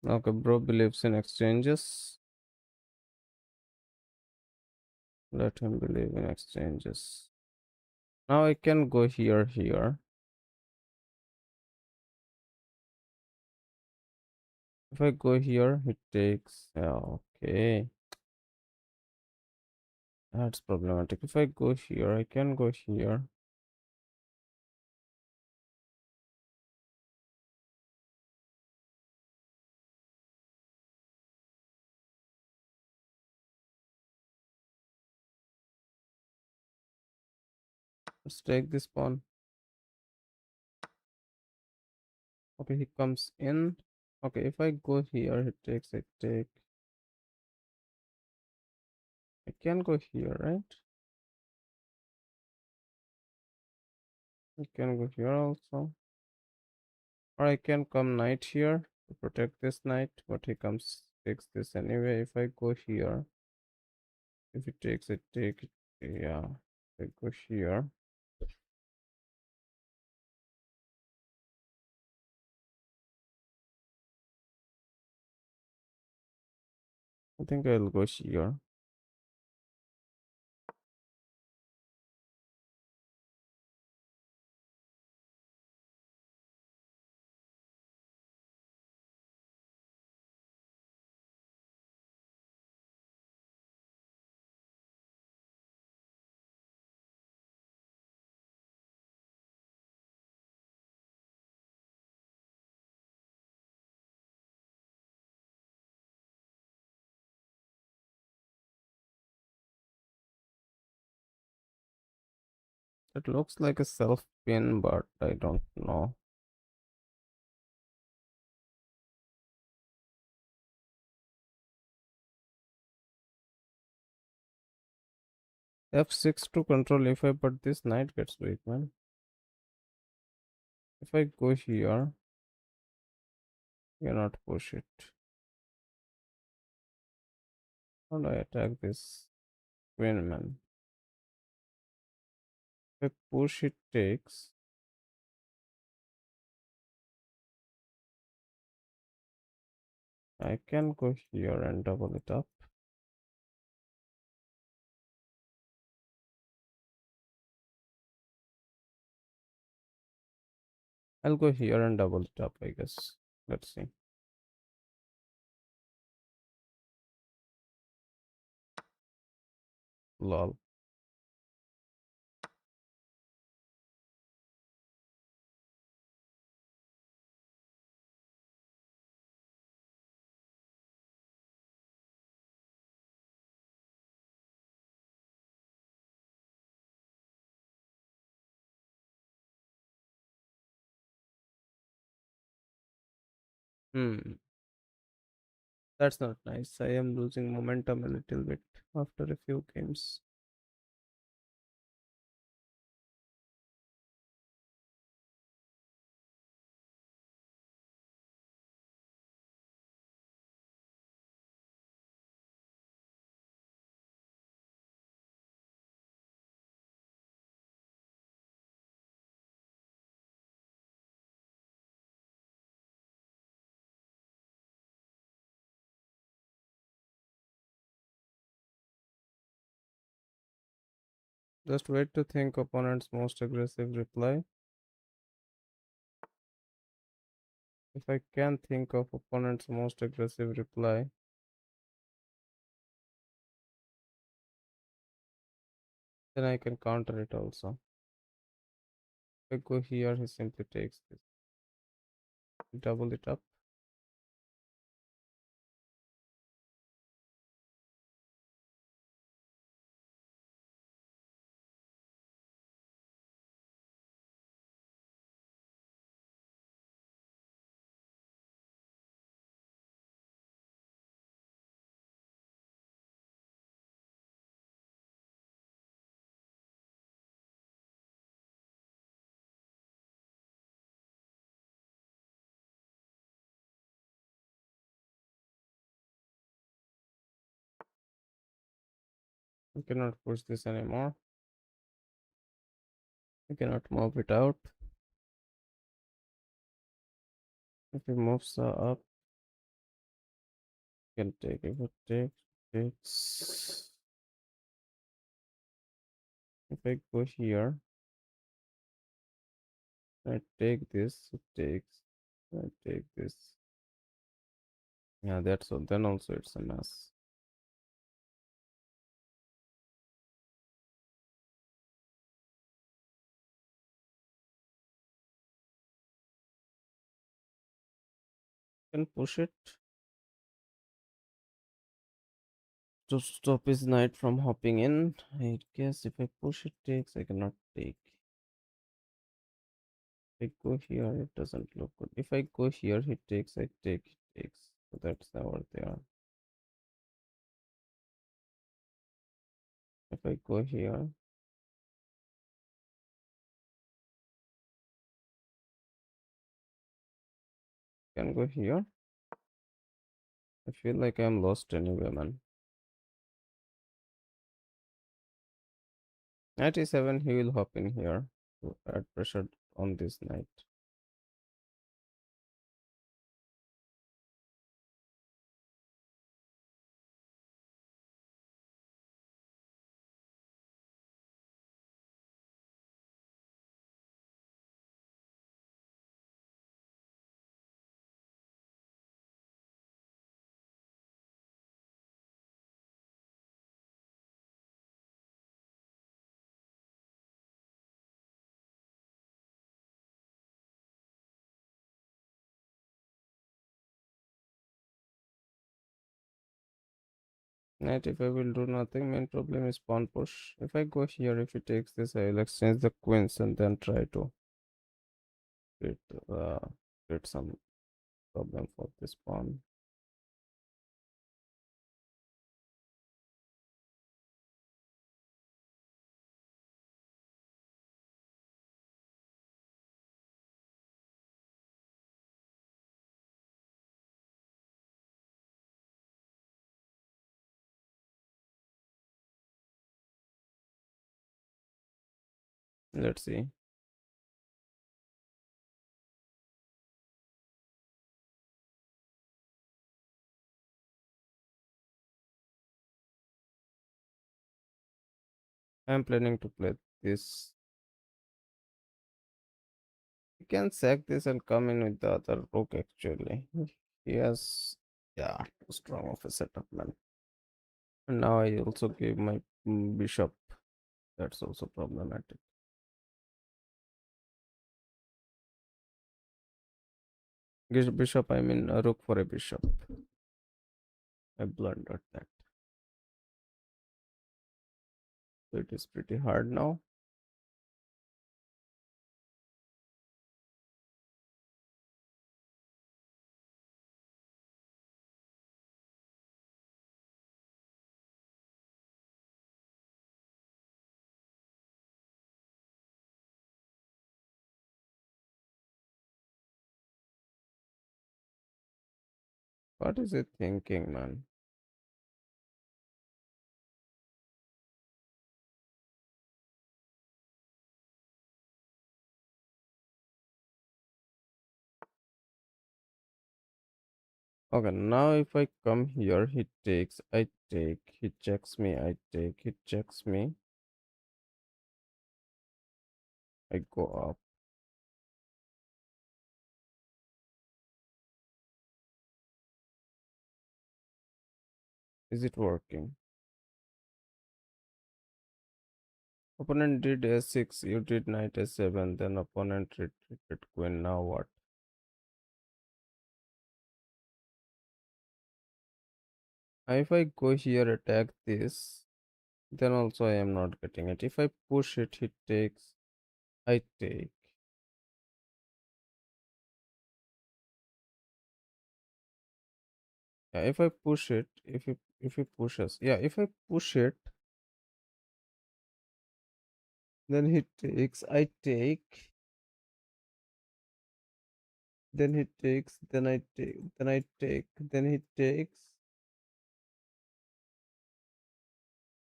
S1: Okay, bro believes in exchanges. Let him believe in exchanges. Now I can go here. If I go here, it takes. Yeah, okay, that's problematic. If I go here, I can go here. Let's take this pawn. Okay, he comes in. Okay, if I go here, he takes. I take. I can go here, right? I can go here also. Or I can come knight here to protect this knight, but he comes takes this anyway. If I go here, if he takes it, take it. Yeah, I go here. I think I'll go here. It looks like a self pin, but I don't know. F6 to control F5, but this knight gets weak, man. If I go here, cannot push it. How do I attack this queen, man? If I push, it takes. I can go here and double it up. I'll go here and double it up, I guess. Let's see. Lol. Hmm. That's not nice. I am losing momentum a little bit after a few games. Just wait to think opponent's most aggressive reply. If I can think of opponent's most aggressive reply, then I can counter it also. If I go here, he simply takes this. Double it up. I cannot push this anymore. I cannot move it out. If he moves up, I can take it. If it takes. If I go here, I take this. It takes. I take this. Yeah, that's all. Then also it's a mess. Can push it to stop his knight from hopping in. I guess if I push it takes, I cannot take. If I go here, it doesn't look good. If I go here, he takes, I take, he takes. So that's our there. If I go here, can go here. I feel like I'm lost anyway, man. 97, he will hop in here to add pressure on this knight. Knight, if I will do nothing, main problem is pawn push. If I go here, if he takes this, I will exchange the queens and then try to create, uh, create some problem for this pawn. Let's see. I'm planning to play this. You can sack this and come in with the other rook actually. He has, yeah, too strong of a setup, man. And now I also gave my bishop. That's also problematic. Bishop, I mean a rook for a bishop. I blundered that. So it is pretty hard now. What is it thinking, man? Okay, now if I come here, he takes, I take, he checks me, I take, he checks me, I go up. Is it working? Opponent did a6, you did knight a7, then opponent retreated queen. Now what? If I go here, attack this, then also I am not getting it. If I push it, he takes, I take. Yeah, if I push it, if he pushes, yeah, if I push it, then he takes, I take, then he takes, then I take, then I take, then he takes,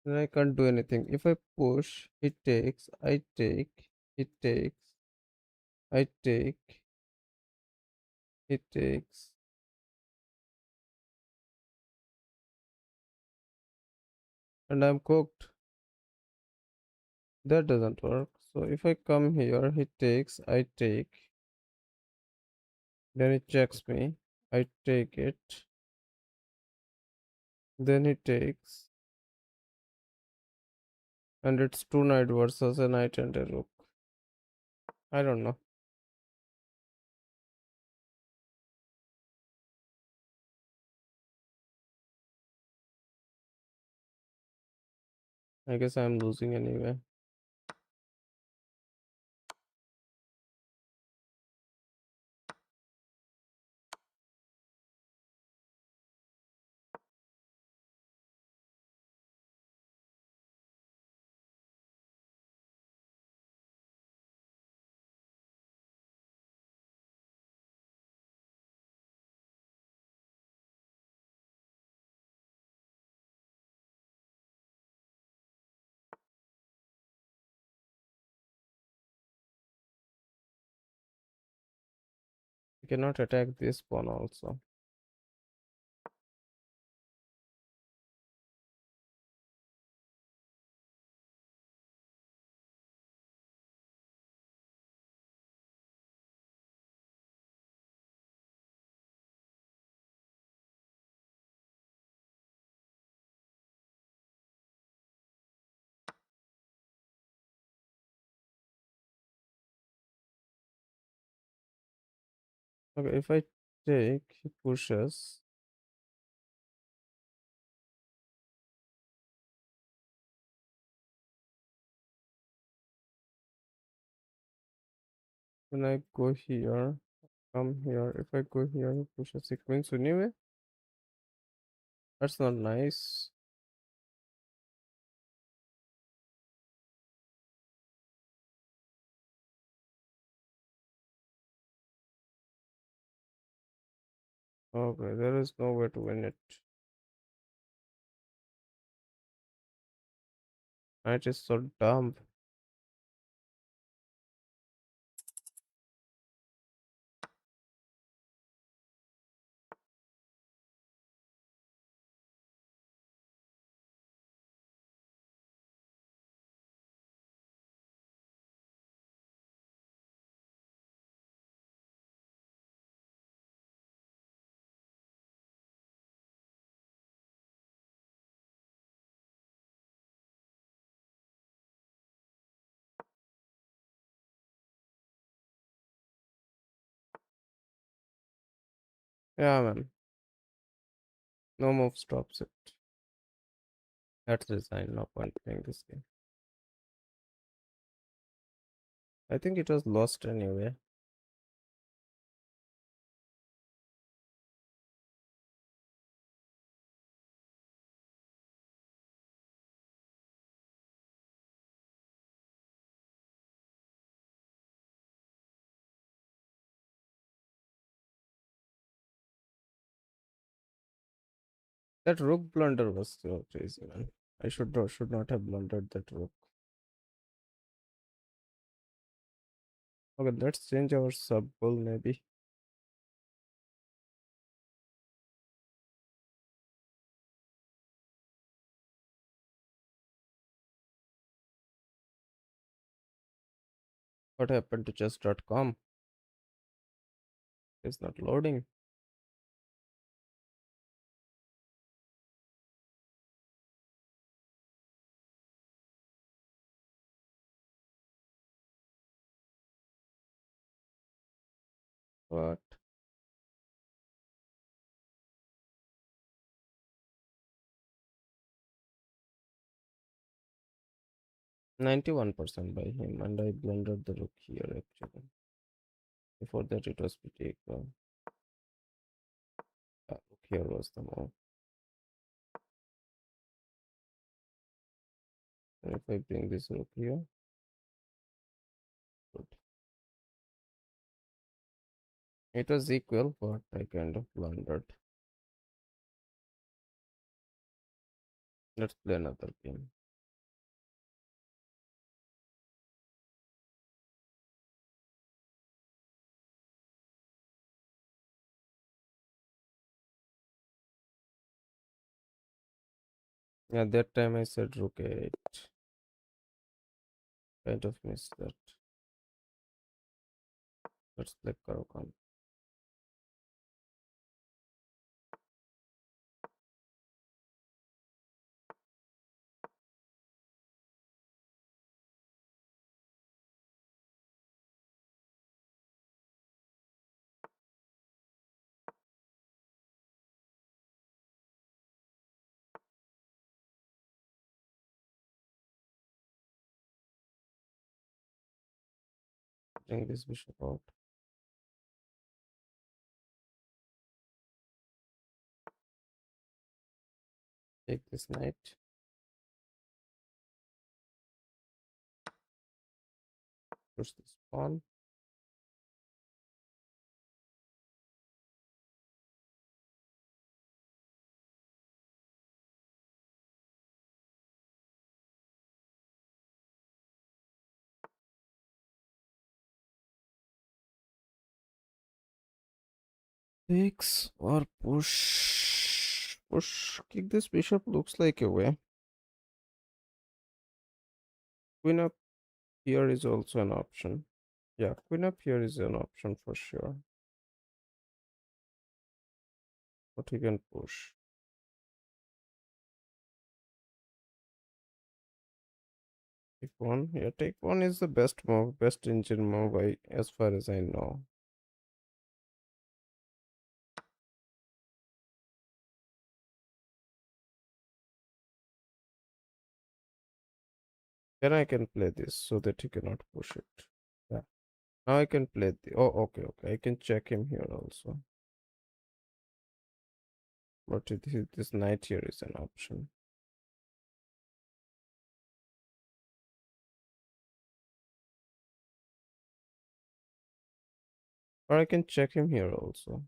S1: then I can't do anything. If I push, he takes, I take, he takes, I take, he takes, and I'm cooked. That doesn't work. So if I come here, he takes, I take, then he checks me, I take it, then he takes, and it's two knight versus a knight and a rook. I don't know. I guess I'm losing anyway. I cannot attack this pawn also. Okay, if I take, he pushes. When I go here, come here. If I go here, he pushes. He queens anyway. That's not nice. Okay, there is no way to win it. Knight is so dumb. Yeah, man. No move stops it. Let's resign. No point playing this game. I think it was lost anyway. That rook blunder was so crazy, man. I should not have blundered that rook. Okay, let's change our sub bull maybe. What happened to chess.com? It's not loading. What? 91% by him, and I blended the look here actually. Before that, it was pretty equal. Look here was the more. And if I bring this look here, good. It was equal, but I kind of blundered. Let's play another game. Yeah, that time I said rook 8. Kind of missed that. Let's play Karakan. Bring this bishop out. Take this knight. Push this pawn. Takes or push. Push. Kick this bishop looks like a way. Queen up here is also an option. Yeah, queen up here is an option for sure. But he can push. Take one. Yeah, take one is the best move, best engine move as far as I know. Then I can play this so that he cannot push it. Yeah. Now I can play the. Oh, okay, okay. I can check him here also. But this knight here is an option. Or I can check him here also.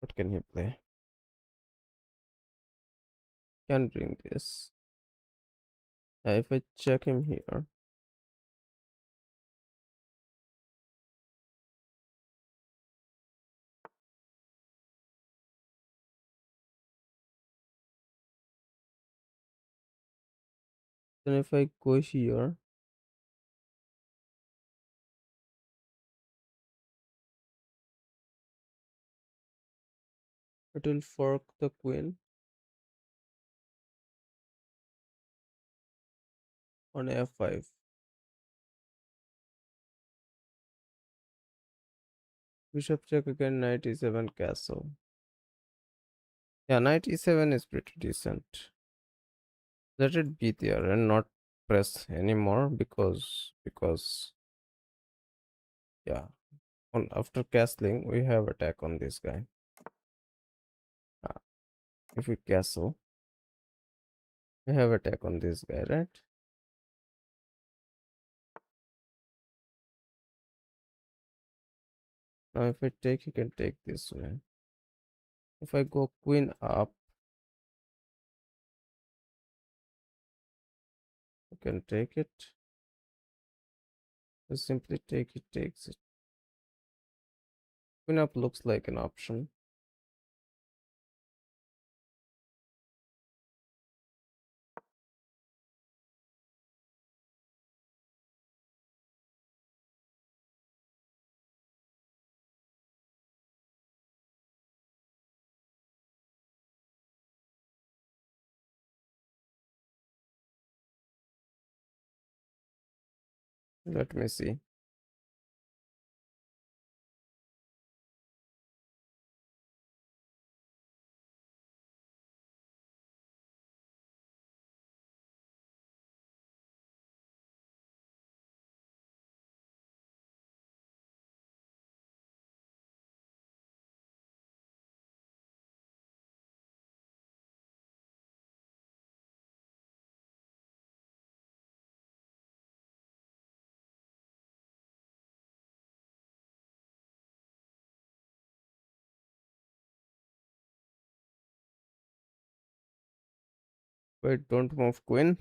S1: What can he play? Can bring this. If I check him here, then if I go here, it will fork the queen on f5. Bishop check again, knight e7 castle. Yeah, knight e7 is pretty decent. Let it be there and not press anymore because yeah, on after castling we have attack on this guy. If we castle, we have attack on this guy, right? Now if I take, he can take this way. If I go queen up, you can take it. Just simply take it, takes it. Queen up looks like an option. Let me see. Wait, don't move queen.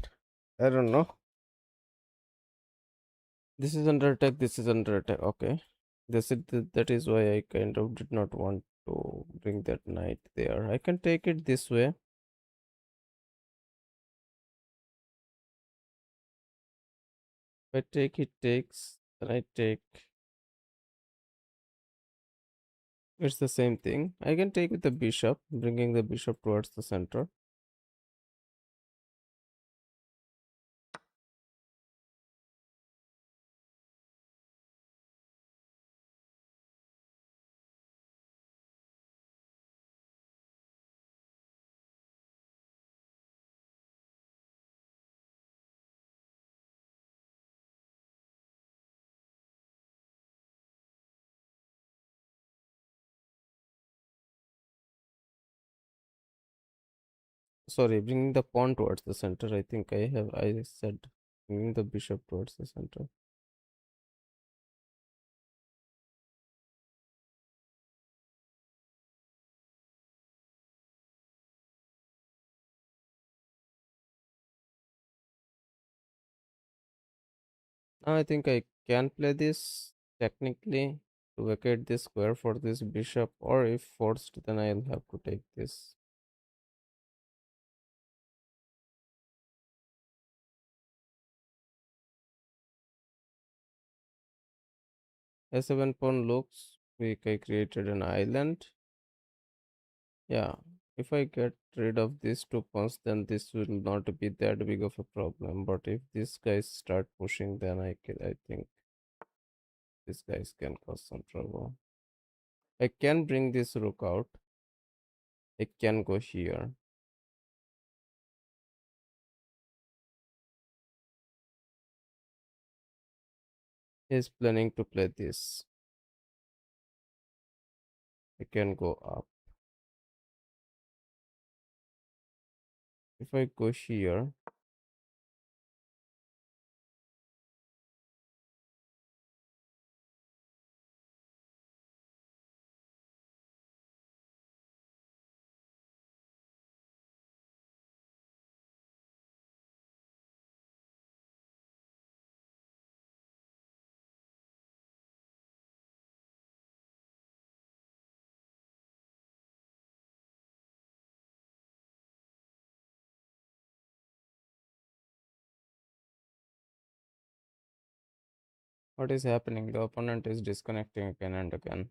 S1: I don't know. This is under attack. This is under attack. Okay. That is why I kind of did not want to bring that knight there. I can take it this way. If I take, it takes. Then I take. It's the same thing. I can take with the bishop, bringing the bishop towards the center. Sorry, bringing the pawn towards the center. I think I said bringing the bishop towards the center. Now I think I can play this technically to vacate this square for this bishop, or if forced, then I'll have to take this. A7 pawn looks weak. I created an island. Yeah, if I get rid of these two pawns, then this will not be that big of a problem. But if these guys start pushing, then I think these guys can cause some trouble. I can bring this rook out. I can go here. He's planning to play this. I can go up. If I go here, what is happening? The opponent is disconnecting again and again.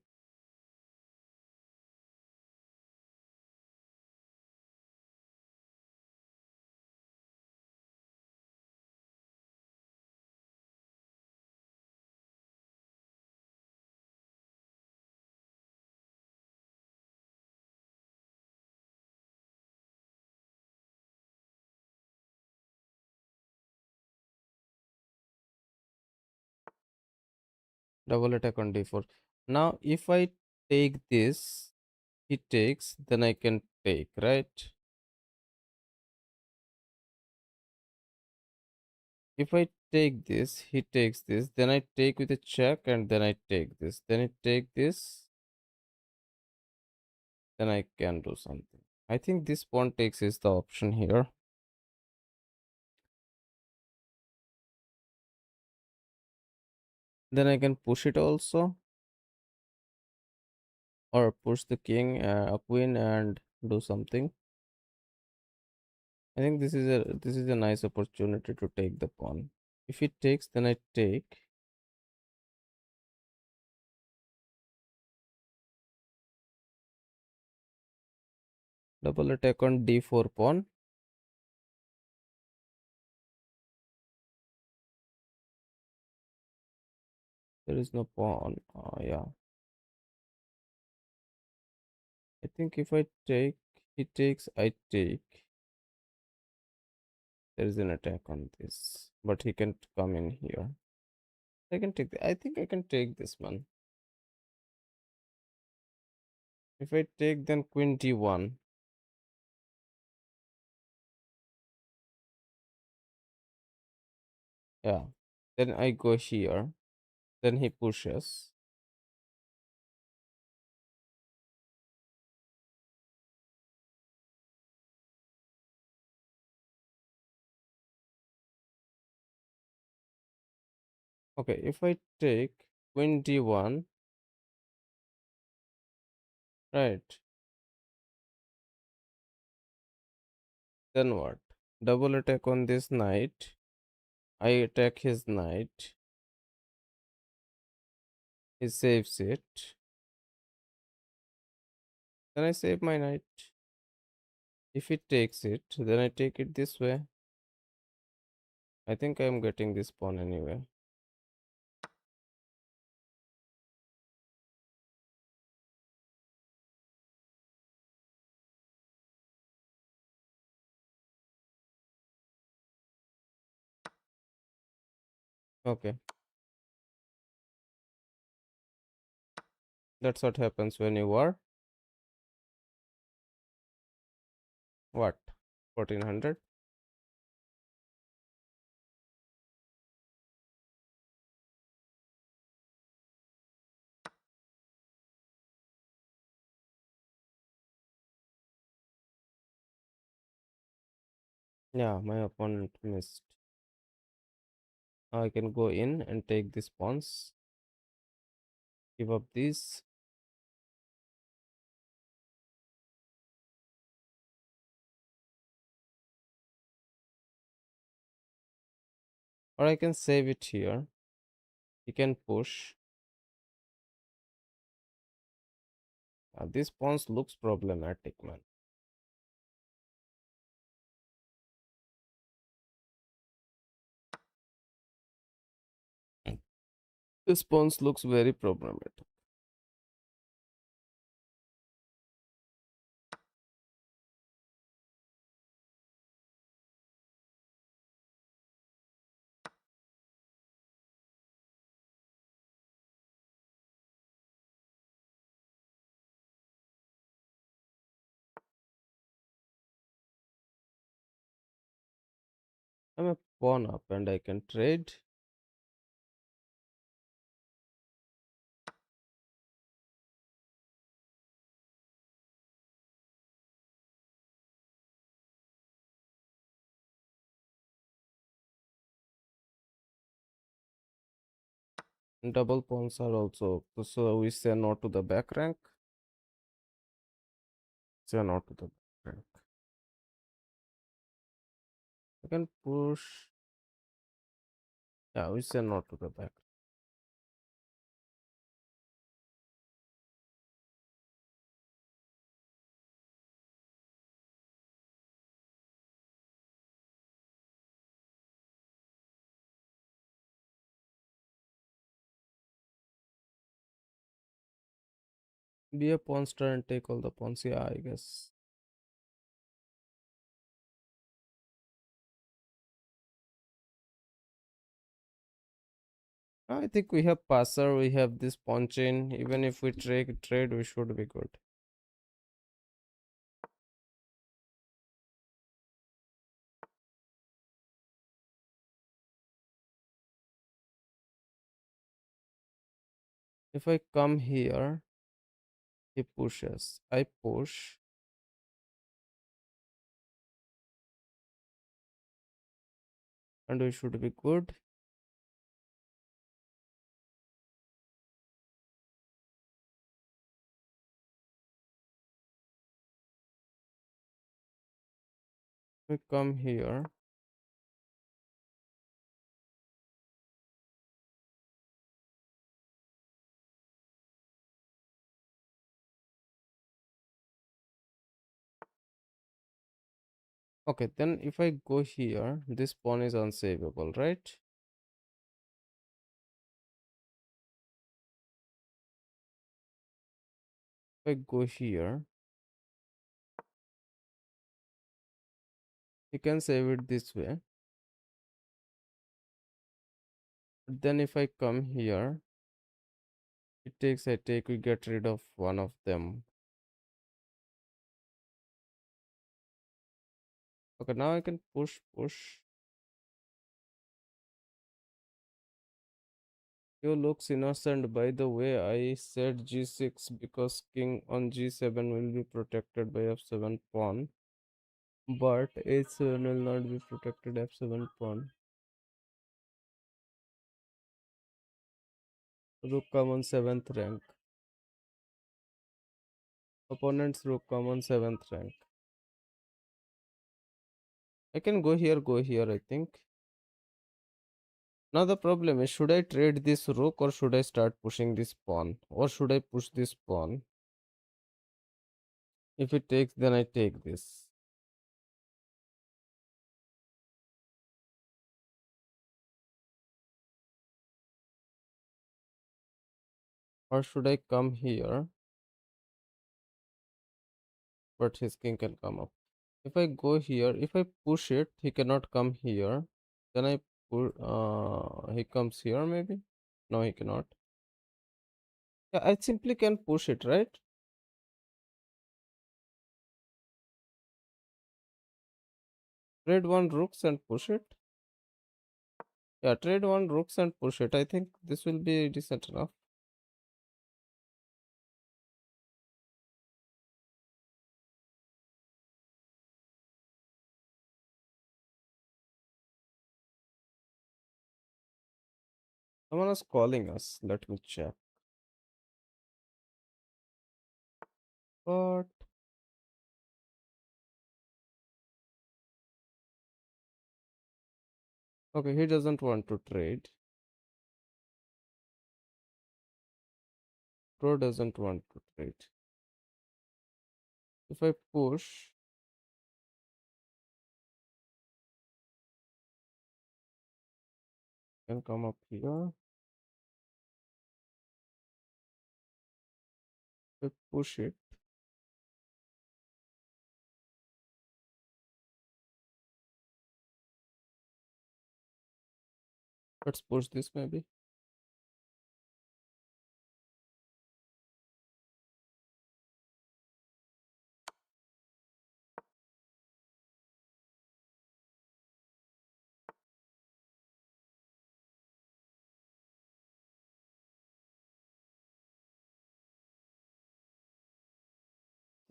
S1: Double attack on d4. Now, if I take this, he takes, then I can take, right? If I take this, he takes this, then I take with a check, and then I take this. Then I take this, then I can do something. I think this pawn takes is the option here. Then I can push it also, or push the king, a queen, and do something. I think this is a nice opportunity to take the pawn. If it takes, then I take. Double attack on d4 pawn. There is no pawn. Yeah. I think if I take, he takes, I take. There is an attack on this, but he can come in here. I can take. I think I can take this one. If I take, then queen d1. Yeah. Then I go here. Then he pushes. Okay, if I take queen d1, right, then what? Double attack on this knight. I attack his knight. He saves it. Then I save my knight. If he takes it, then I take it this way. I think I am getting this pawn anyway. Okay, that's what happens when you are what? 1400? Yeah, my opponent missed. Now I can go in and take these pawns, give up these. Or I can save it here. He can push. This pawns looks problematic, man. This pawns looks very problematic. I'm a pawn up and I can trade. Double pawns are also, so we say no to the back rank. Say no to the back rank. I can push. Yeah, we say no to the back. Be a pawnster and take all the pawns. Yeah, I guess. I think we have passer, we have this pawn chain. Even if we trade, we should be good. If I come here, he pushes. I push. And we should be good. We come here. Okay, then if I go here, this pawn is unsavable, right? If I go here, you can save it this way. But then if I come here, it takes, I take, we get rid of one of them. Okay, now I can push. You looks innocent. By the way, I said g6 because king on g7 will be protected by f7 pawn. But h7 will not be protected f7 pawn. Rook come on 7th rank. Opponent's rook come on 7th rank. I can go here, I think. Now the problem is, should I trade this rook or should I start pushing this pawn? Or should I push this pawn? If it takes, then I take this. Or should I come here? But his king can come up. If I go here, if I push it, he cannot come here. Then I pull, he comes here maybe? No, he cannot. Yeah, I simply can push it, right? Trade one rooks and push it. Yeah, trade one rooks and push it. I think this will be decent enough. Someone is calling us. Let me check. But okay, he doesn't want to trade. Pro doesn't want to trade. If I push, I can come up here. If I push it, let's push this maybe.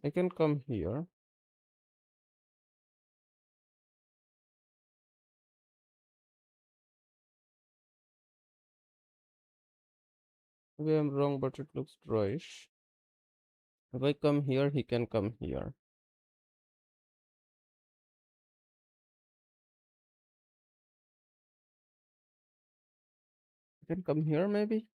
S1: I can come here. Maybe I'm wrong, but it looks drawish. If I come here, he can come here. I can come here maybe.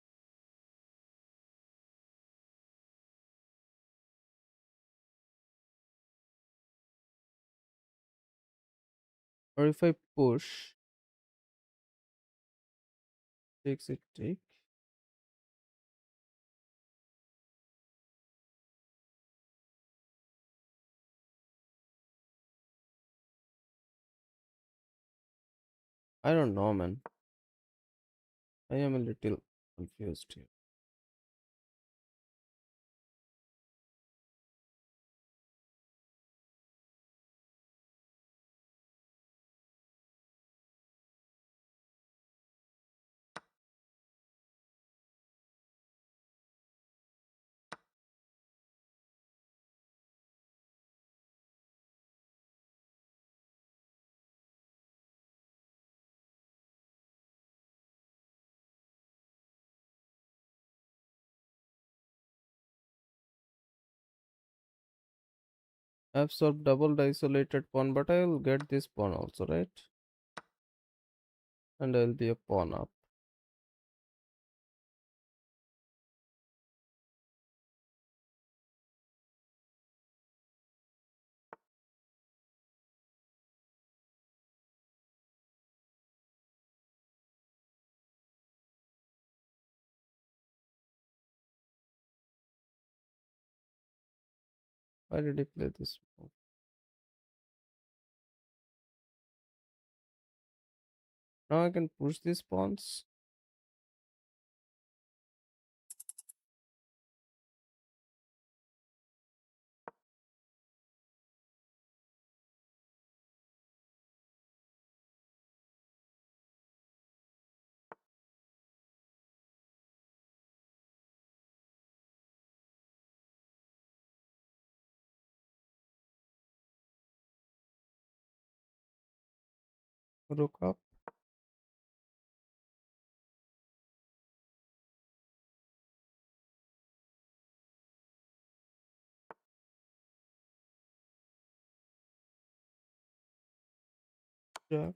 S1: Or if I push, takes it, take. I don't know, man. I am a little confused here. I've solved double isolated pawn, but I will get this pawn also, right? And I'll be a pawn up. Why did he play this move? Now I can push these pawns. Rook up. Yeah.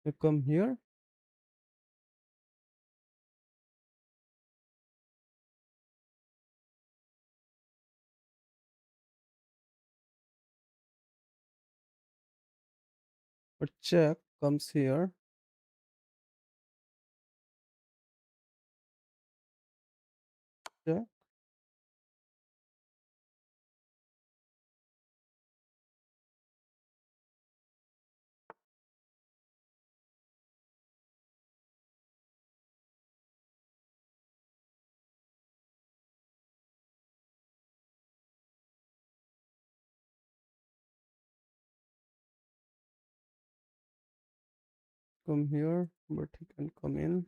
S1: You come here. But check comes here. Check. Come here. But he can come in.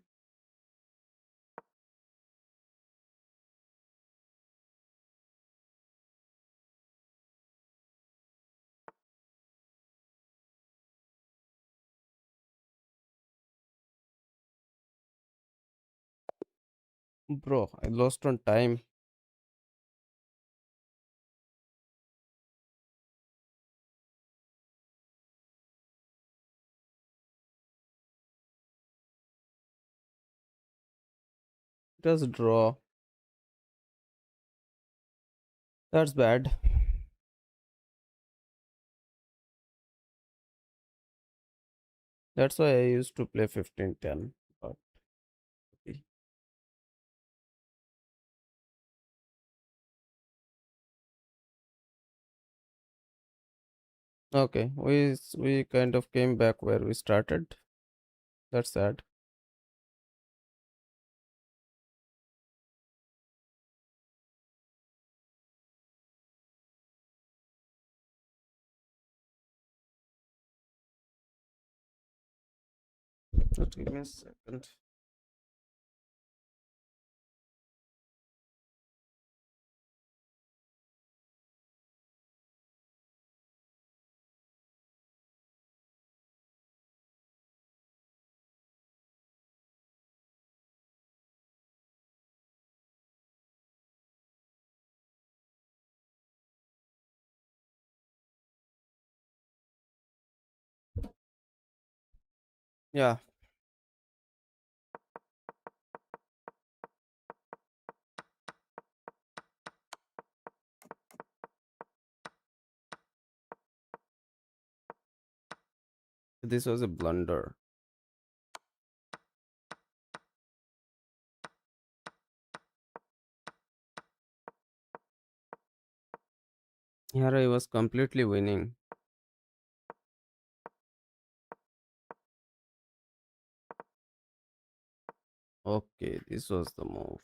S1: Bro, I lost on time. Just draw. That's bad. That's why I used to play 15-10. But okay. Okay, we kind of came back where we started. That's sad. Just give me a second. Yeah, this was a blunder. Here I was completely winning. Okay, this was the move.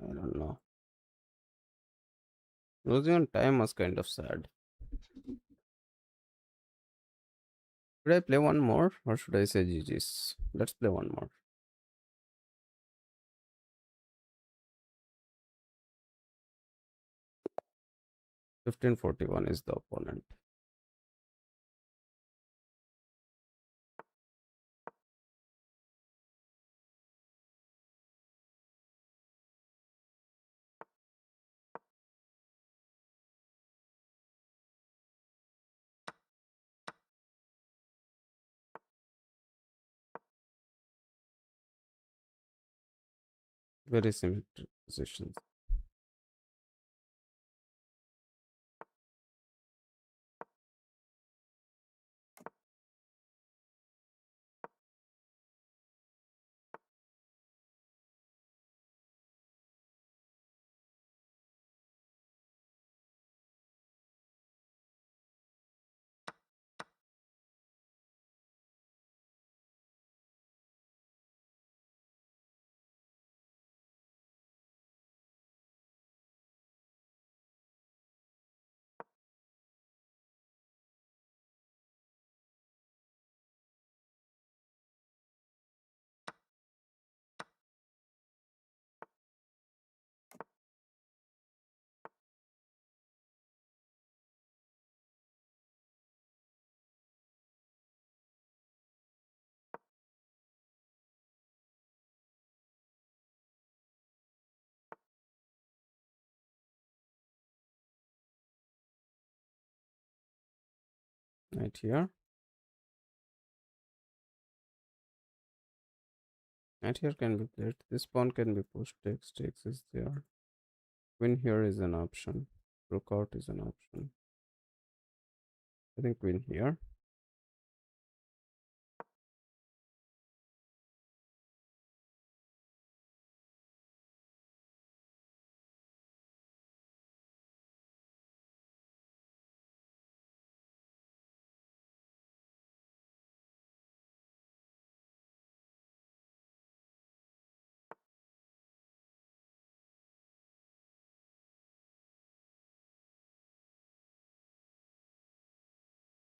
S1: I don't know. Losing on time was kind of sad. Should I play one more or should I say GG's? Let's play one more. 1541 is the opponent. Very symmetric positions. Right here. Right here can be played. This pawn can be pushed. Takes is there. Queen here is an option. Rook out is an option. I think queen here.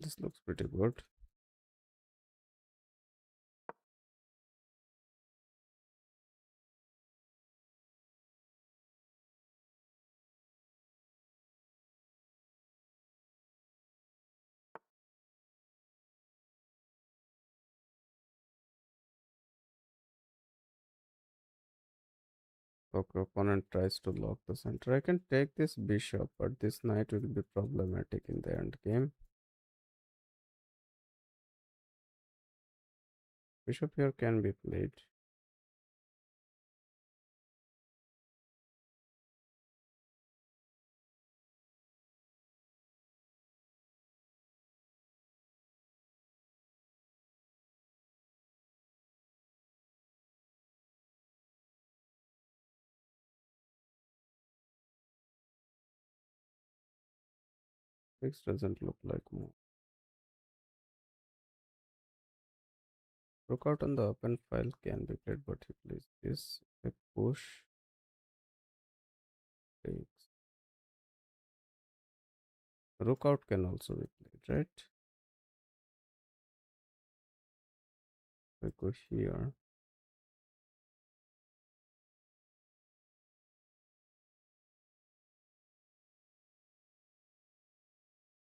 S1: This looks pretty good. Okay, opponent tries to lock the center. I can take this bishop, but this knight will be problematic in the end game. Bishop here can be played. This doesn't look like move. Rook out on the open file can be played, but he plays this. A push takes. Rook out can also be played, right? I go here.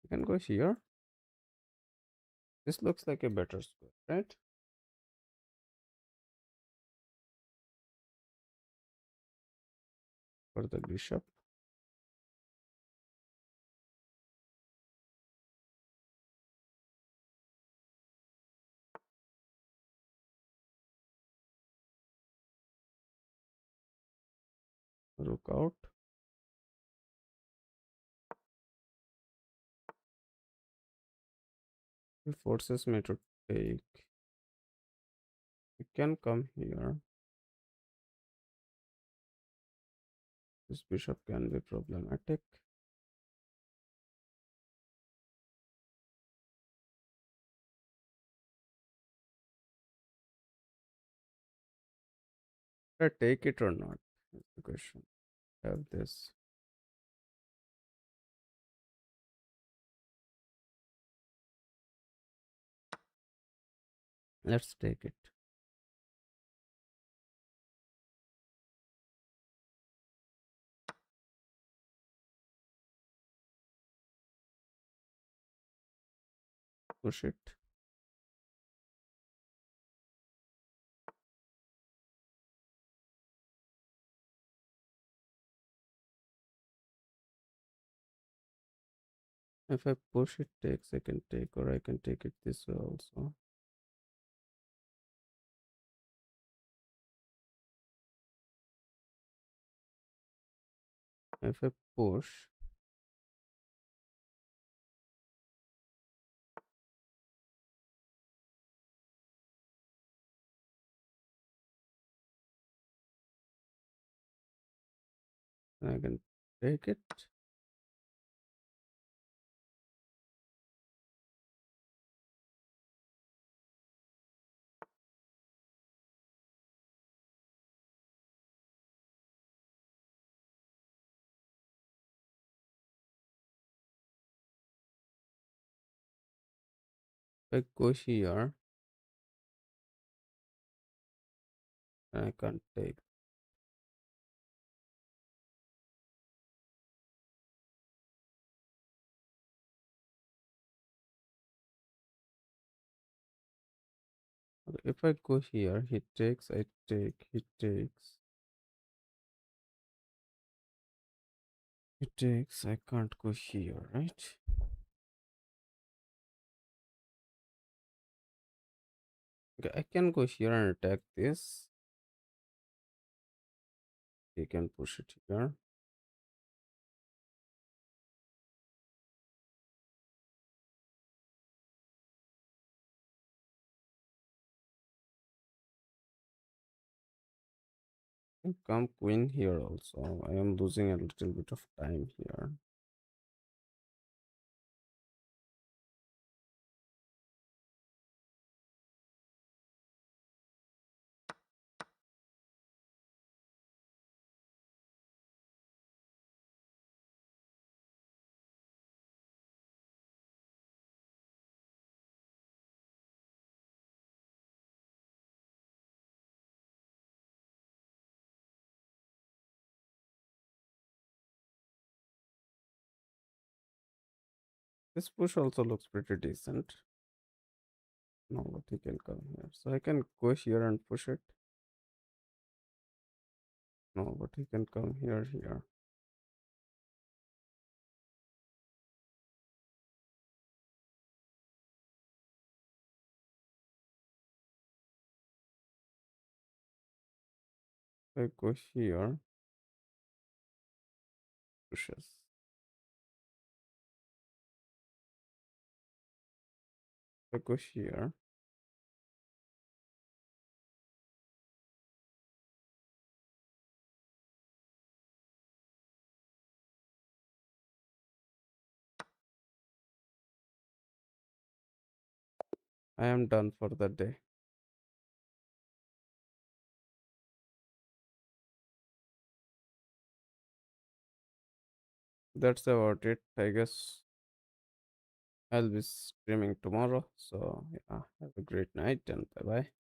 S1: You can go here. This looks like a better square, right? For the bishop. Rook out. He forces me to take. You can come here. This bishop can be problematic. Should I take it or not? That's the question. Have this. Let's take it. Push it. If I push it takes, I can take, or I can take it this way also. If I push, I can take it. If I go here, I can't take. Okay, if I go here, he takes, I take, he takes, he takes, I can't go here, right? Okay, I can go here and attack this. He can push it here. And come queen here also. I am losing a little bit of time here. This push also looks pretty decent. No, but he can come here. So I can go here and push it. No, but he can come here. I go here, pushes. I go here. I am done for the day. That's about it. I guess I'll be streaming tomorrow. So yeah, have a great night and bye bye.